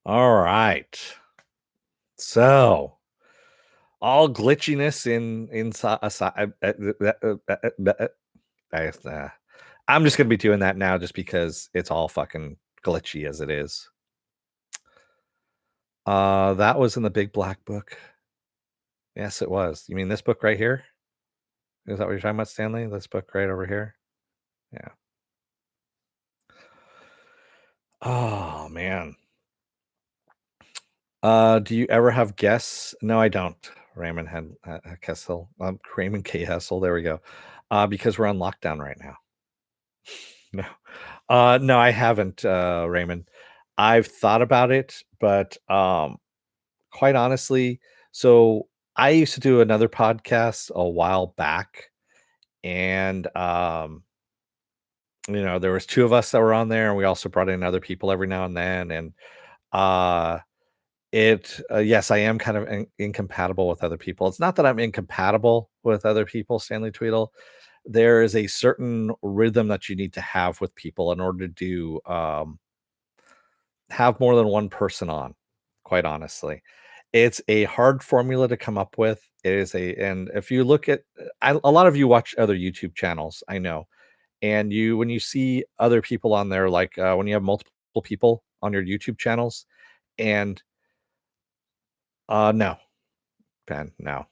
All right. So all glitchiness in inside aside. I'm just gonna be doing that now just because it's all fucking glitchy as it is. That was in the big black book. Yes, it was. You mean this book right here? Is that what you're talking about, Stanley? This book right over here? Yeah. Oh man. Do you ever have guests? No, I don't. Raymond had Kessel. Raymond K. Hessel. There we go. Because we're on lockdown right now. No. No, I haven't, Raymond. I've thought about it, but quite honestly, so I used to do another podcast a while back, and there was two of us that were on there, and we also brought in other people every now and then, and uh yes, I am kind of incompatible with other people. It's not that I'm incompatible with other people, Stanley Tweedle. There is a certain rhythm that you need to have with people in order to have more than one person on, quite honestly. It's a hard formula to come up with. It is and if you look at, a lot of you watch other YouTube channels, I know, and when you see other people on there, like when you have multiple people on your YouTube channels, and no, Ben, no,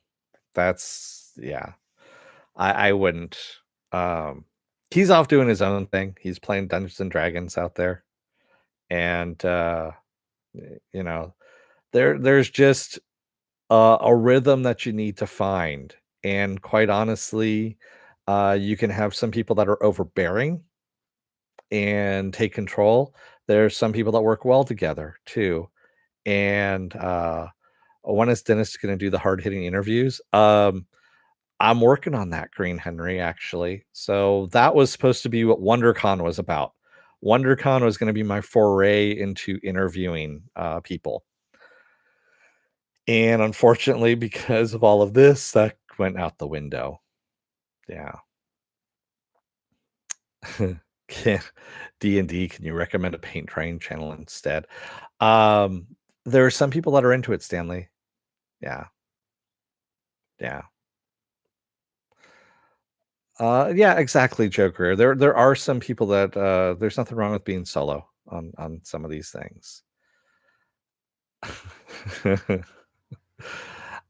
that's yeah, I wouldn't. Um, he's off doing his own thing. He's playing Dungeons and Dragons out there, and you know, there's just a rhythm that you need to find. And quite honestly, you can have some people that are overbearing and take control. There's some people that work well together too. And when is Dennis going to do the hard hitting interviews? I'm working on that, Green Henry, actually. So that was supposed to be what WonderCon was about. WonderCon was going to be my foray into interviewing people. And unfortunately, because of all of this, that went out the window. Yeah. Can D&D, can you recommend a paint drying channel instead? Um, there are some people that are into it, Stanley. Yeah. Yeah. Yeah, exactly, Joker. There are some people that there's nothing wrong with being solo on some of these things.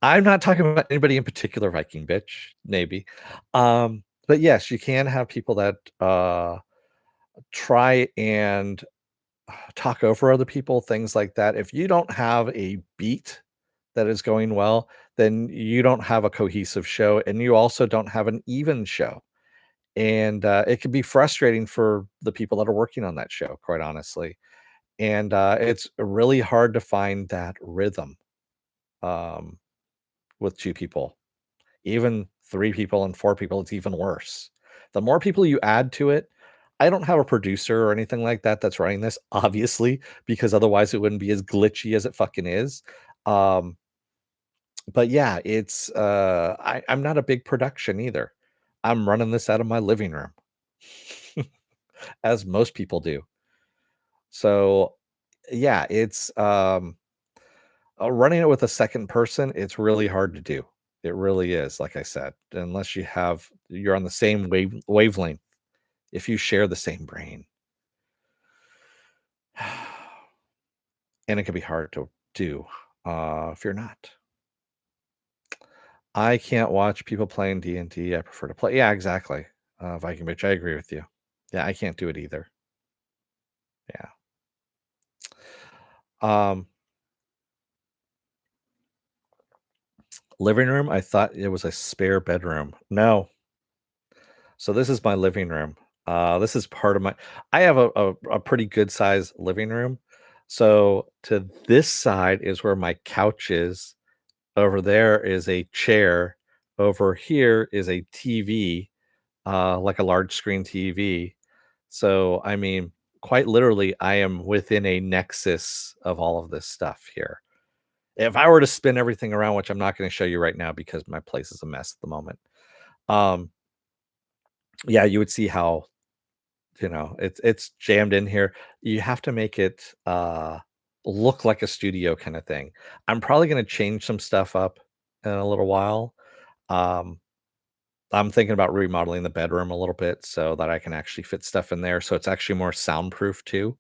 I'm not talking about anybody in particular, Viking bitch, maybe. But yes, you can have people that try and talk over other people, things like that. If you don't have a beat that is going well, then you don't have a cohesive show, and you also don't have an even show. And it can be frustrating for the people that are working on that show, quite honestly. And it's really hard to find that rhythm um, with two people. Even 3 people and 4 people, it's even worse. The more people you add to it, I don't have a producer or anything like that that's running this, obviously, because otherwise it wouldn't be as glitchy as it fucking is. Um, but yeah, I'm not a big production either. I'm running this out of my living room, as most people do. So yeah, running it with a second person, it's really hard to do. It really is, like I said, unless you're on the same wavelength. If you share the same brain, and it can be hard to do if you're not. I can't watch people playing D&D. I prefer to play. Yeah, exactly. Viking bitch. I agree with you. Yeah, I can't do it either. Yeah. Um, Living room. I thought it was a spare bedroom. No, so this is my living room. This is part of my I have a pretty good size living room. So to this side is where my couch is. Over there is a chair. Over here is a TV, like a large screen TV. So I mean, quite literally, I am within a nexus of all of this stuff here. If I were to spin everything around, which I'm not going to show you right now because my place is a mess at the moment. Um, yeah, you would see how it's jammed in here. You have to make it look like a studio kind of thing. I'm probably going to change some stuff up in a little while. um I'm thinking about remodeling the bedroom a little bit so that I can actually fit stuff in there, so it's actually more soundproof too,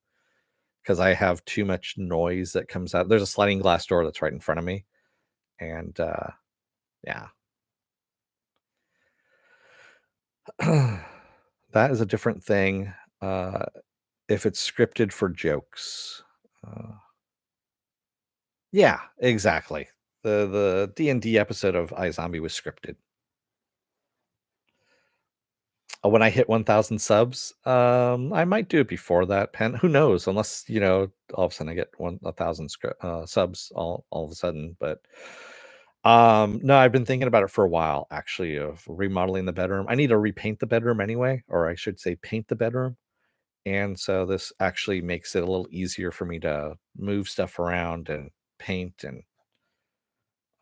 because I have too much noise that comes out. There's a sliding glass door that's right in front of me, and yeah. That is a different thing. uh if it's scripted for jokes. uh Yeah, exactly. The D&D episode of iZombie was scripted. When I hit 1,000 subs, I might do it before that, Pen. Who knows? Unless, all of a sudden I get 1,000 subs all of a sudden. But no, I've been thinking about it for a while, actually, of remodeling the bedroom. I need to repaint the bedroom anyway, or I should say paint the bedroom. And so this actually makes it a little easier for me to move stuff around and paint and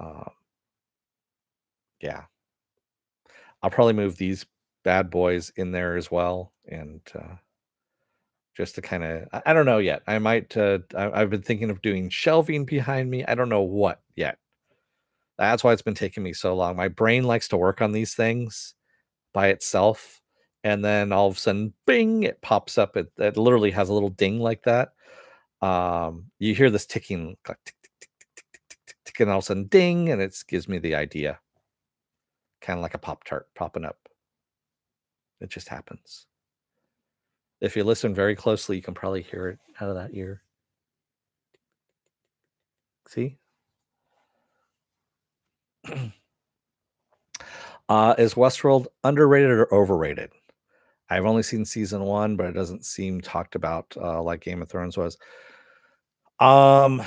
uh, yeah. I'll probably move these bad boys in there as well, and just to kind of, I don't know yet. I might. I've been thinking of doing shelving behind me. I don't know what yet. That's why it's been taking me so long. My brain likes to work on these things by itself, and then all of a sudden, bing! It pops up. It literally has a little ding like that. You hear this ticking, like, tick, tick, tick, tick, tick, tick, tick, tick, and all of a sudden, ding! And it gives me the idea, kind of like a Pop Tart popping up. It just happens. If you listen very closely, you can probably hear it out of that ear. See? Is Westworld underrated or overrated? I've only seen season 1, but it doesn't seem talked about like Game of Thrones was. Um,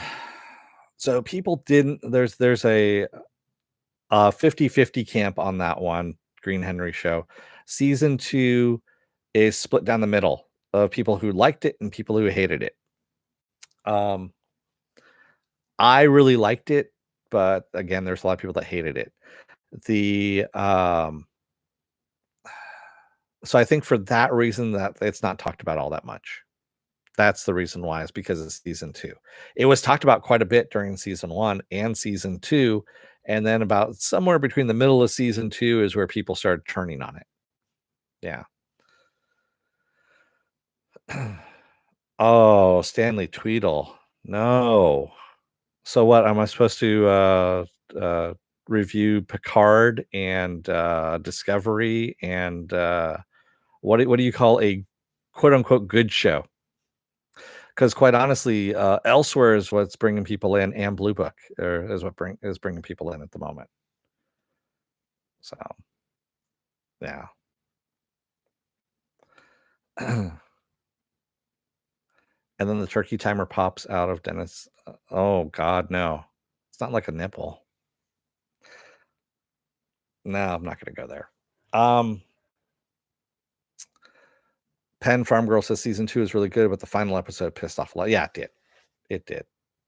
so people didn't. There's a 50-50 camp on that one. Green Henry show. Season 2 is split down the middle of people who liked it and people who hated it. Um, I really liked it, but again, there's a lot of people that hated it. The So I think for that reason that it's not talked about all that much. That's the reason why, is because of season 2. It was talked about quite a bit during season 1 and season 2, and then about somewhere between the middle of season 2 is where people started turning on it. Yeah. Oh, Stanley Tweedle. No. So what, am I supposed to, review Picard and, Discovery and, what do you call a quote unquote "good show"? Because quite honestly, Elsewhere is what's bringing people in, and Blue Book is what bringing people in at the moment. So, yeah. And then the turkey timer pops out of Dennis. Oh God, no! It's not like a nipple. No, I'm not going to go there. Um, Penn Farm Girl says season 2 is really good, but the final episode pissed off a lot. Yeah, it did. It did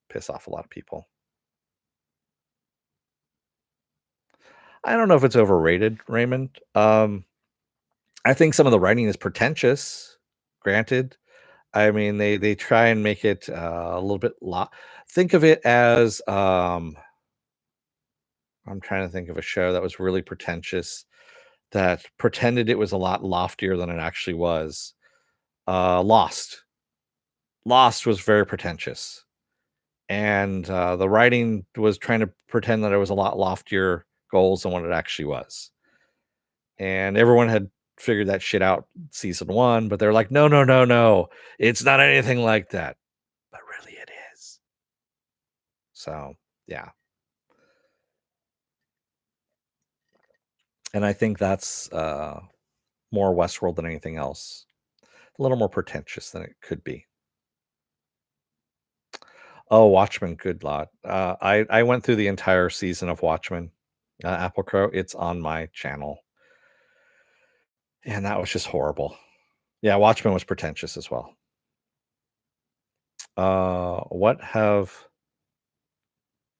piss off a lot of people. I don't know if it's overrated, Raymond. I think some of the writing is pretentious. Granted, I mean they try and make it a little bit. Think of it as I'm trying to think of a show that was really pretentious, that pretended it was a lot loftier than it actually was. Lost. Lost was very pretentious, and the writing was trying to pretend that it was a lot loftier goals than what it actually was. And everyone had figured that shit out season 1, but they're like, "No, no, no, no. It's not anything like that." But really it is. So, yeah. And I think that's more Westworld than anything else. A little more pretentious than it could be. Oh, Watchmen, good lot. I went through the entire season of Watchmen, Apple Crow. It's on my channel, and that was just horrible. Yeah, Watchmen was pretentious as well. What have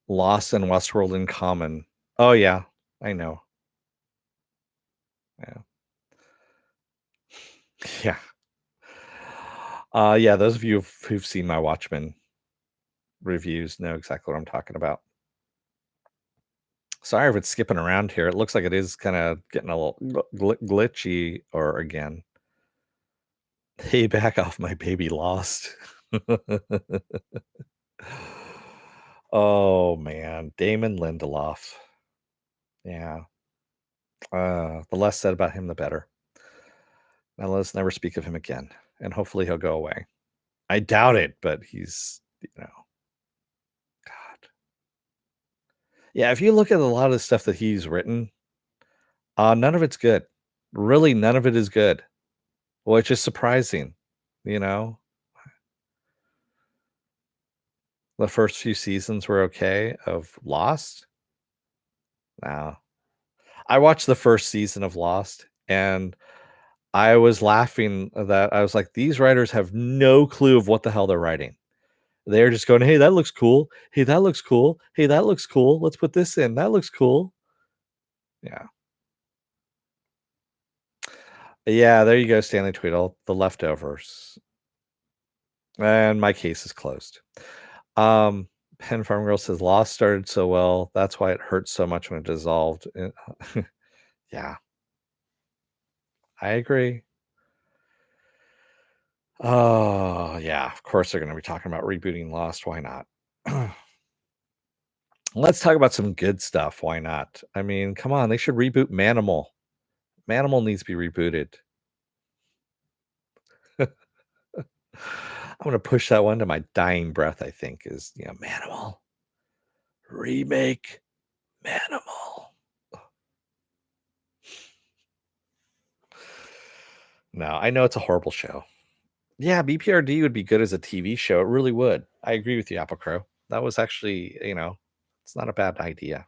Lost and Westworld in common? Oh yeah, I know. Yeah, yeah, yeah. Those of you who've seen my Watchmen reviews know exactly what I'm talking about. Sorry if it's skipping around here. It looks like it is kind of getting a little glitchy. Or again, hey, back off, my baby Lost. Oh man, Damon Lindelof. Yeah. The less said about him, the better. Now let's never speak of him again, and hopefully he'll go away. I doubt it, but God. Yeah, if you look at a lot of the stuff that he's written, none of it's good. Really, none of it is good, which is surprising. You know, the first few seasons were okay of Lost. Now, I watched the first season of Lost, and I was laughing that I was like, these writers have no clue of what the hell they're writing. They're just going, "Hey, that looks cool. Hey, that looks cool. Hey, that looks cool. Let's put this in. That looks cool." Yeah. Yeah, there you go, Stanley Tweedle, The Leftovers. And my case is closed. Um, Pen Farm Girl says Lost started so well. That's why it hurt so much when it dissolved. Yeah, I agree. Oh, yeah. Of course, they're going to be talking about rebooting Lost. Why not? Let's talk about some good stuff. Why not? I mean, come on. They should reboot Manimal. Manimal needs to be rebooted. I'm going to push that one to my dying breath, I think, is, Manimal. Remake Manimal. No, I know it's a horrible show. Yeah, BPRD would be good as a TV show. It really would. I agree with you, Apple Crow. That was actually, it's not a bad idea.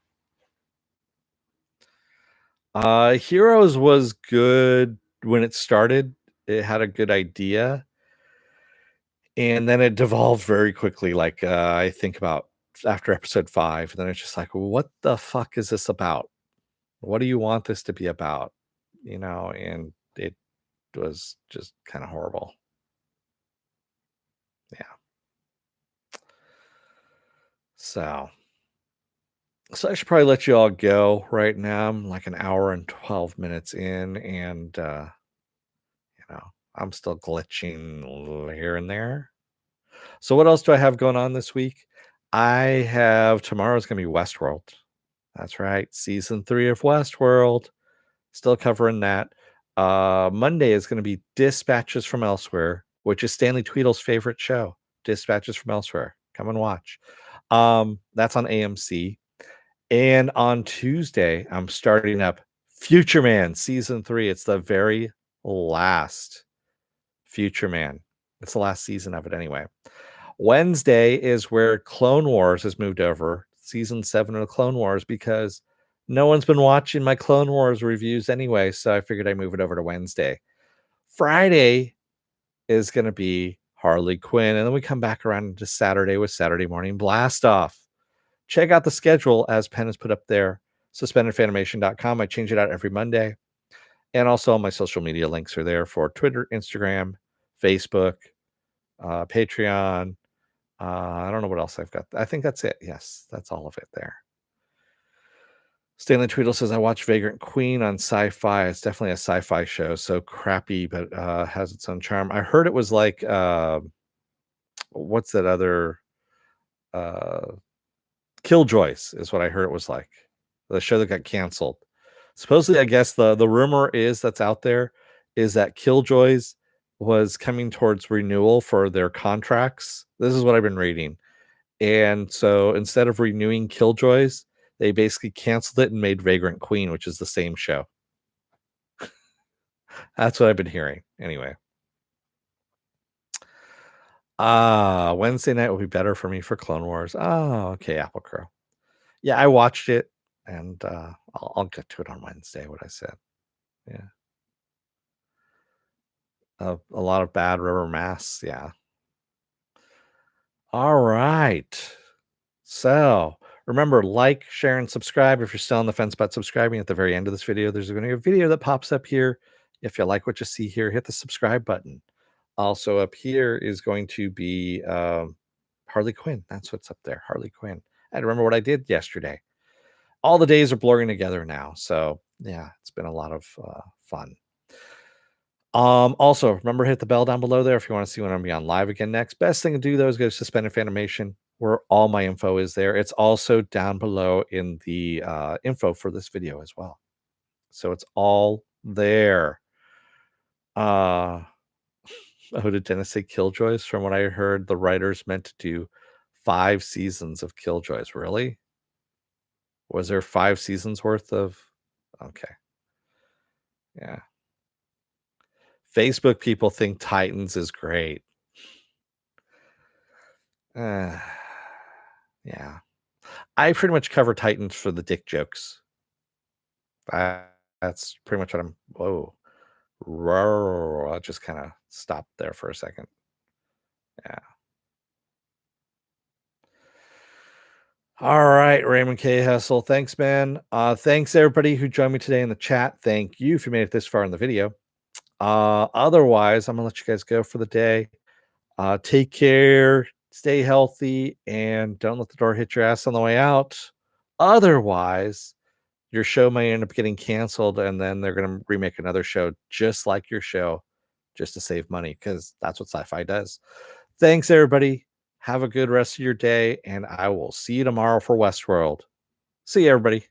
Heroes was good when it started. It had a good idea, and then it devolved very quickly. Like I think about after episode 5, and then it's just like, what the fuck is this about? What do you want this to be about? And it was just kind of horrible. So I should probably let you all go right now. I'm like an hour and 12 minutes in, and you know, I'm still glitching here and there. So what else do I have going on this week? I have tomorrow's gonna be Westworld. That's right, season 3 of Westworld. Still covering that. Monday is gonna be Dispatches from Elsewhere, which is Stanley Tweedle's favorite show. Dispatches from Elsewhere. Come and watch. That's on AMC. And on Tuesday, I'm starting up Future Man season 3. It's the very last Future Man. It's the last season of it anyway. Wednesday is where Clone Wars has moved over, season 7 of the Clone Wars, because no one's been watching my Clone Wars reviews anyway, so I figured I'd move it over to Wednesday. Friday is going to be Harley Quinn, and then we come back around to Saturday with Saturday Morning Blast Off. Check out the schedule as Penn has put up there, suspendedfanimation.com. I change it out every Monday. And also all my social media links are there for Twitter, Instagram, Facebook, Patreon. I don't know what else I've got. I think that's it. Yes, that's all of it there. Stanley Tweedle says, I watch Vagrant Queen on Sci-Fi. It's definitely a sci-fi show, so crappy, but has its own charm. I heard it was like, what's that other... Killjoys is what I heard it was like. The show that got canceled. Supposedly, I guess the rumor is that's out there is that Killjoys was coming towards renewal for their contracts. This is what I've been reading. And so instead of renewing Killjoys, they basically canceled it and made Vagrant Queen, which is the same show. That's what I've been hearing. Anyway. Wednesday night will be better for me for Clone Wars. Oh, okay, Apple Crow. Yeah, I watched it, and I'll get to it on Wednesday, what I said. Yeah. A lot of bad rubber masks, yeah. All right. So, remember, like, share, and subscribe if you're still on the fence about subscribing. At the very end of this video, there's going to be a video that pops up here. If you like what you see here, hit the subscribe button. Also up here is going to be Harley Quinn. That's what's up there, Harley Quinn. I remember what I did yesterday. All the days are blurring together now. So, yeah, it's been a lot of fun. Also, remember, hit the bell down below there if you want to see when I'm going to be on live again next. Best thing to do, though, is go to Suspended Fanimation, where all my info is there. It's also down below in the info for this video as well. So it's all there. Oh, did Dennis say Killjoys? From what I heard, the writers meant to do 5 seasons of Killjoys. Really? Was there 5 seasons worth of... Okay. Yeah. Facebook people think Titans is great. Yeah. I pretty much cover Titans for the dick jokes. That's pretty much what I'm... Whoa. I just kind of stopped there for a second. Yeah. All right, Raymond K. Hessel. Thanks, man. Thanks, everybody who joined me today in the chat. Thank you if you made it this far in the video. Otherwise, I'm going to let you guys go for the day. Take care, stay healthy, and don't let the door hit your ass on the way out. Otherwise, your show may end up getting canceled, and then they're going to remake another show just like your show just to save money, because that's what sci-fi does. Thanks, everybody. Have a good rest of your day, and I will see you tomorrow for Westworld. See you, everybody.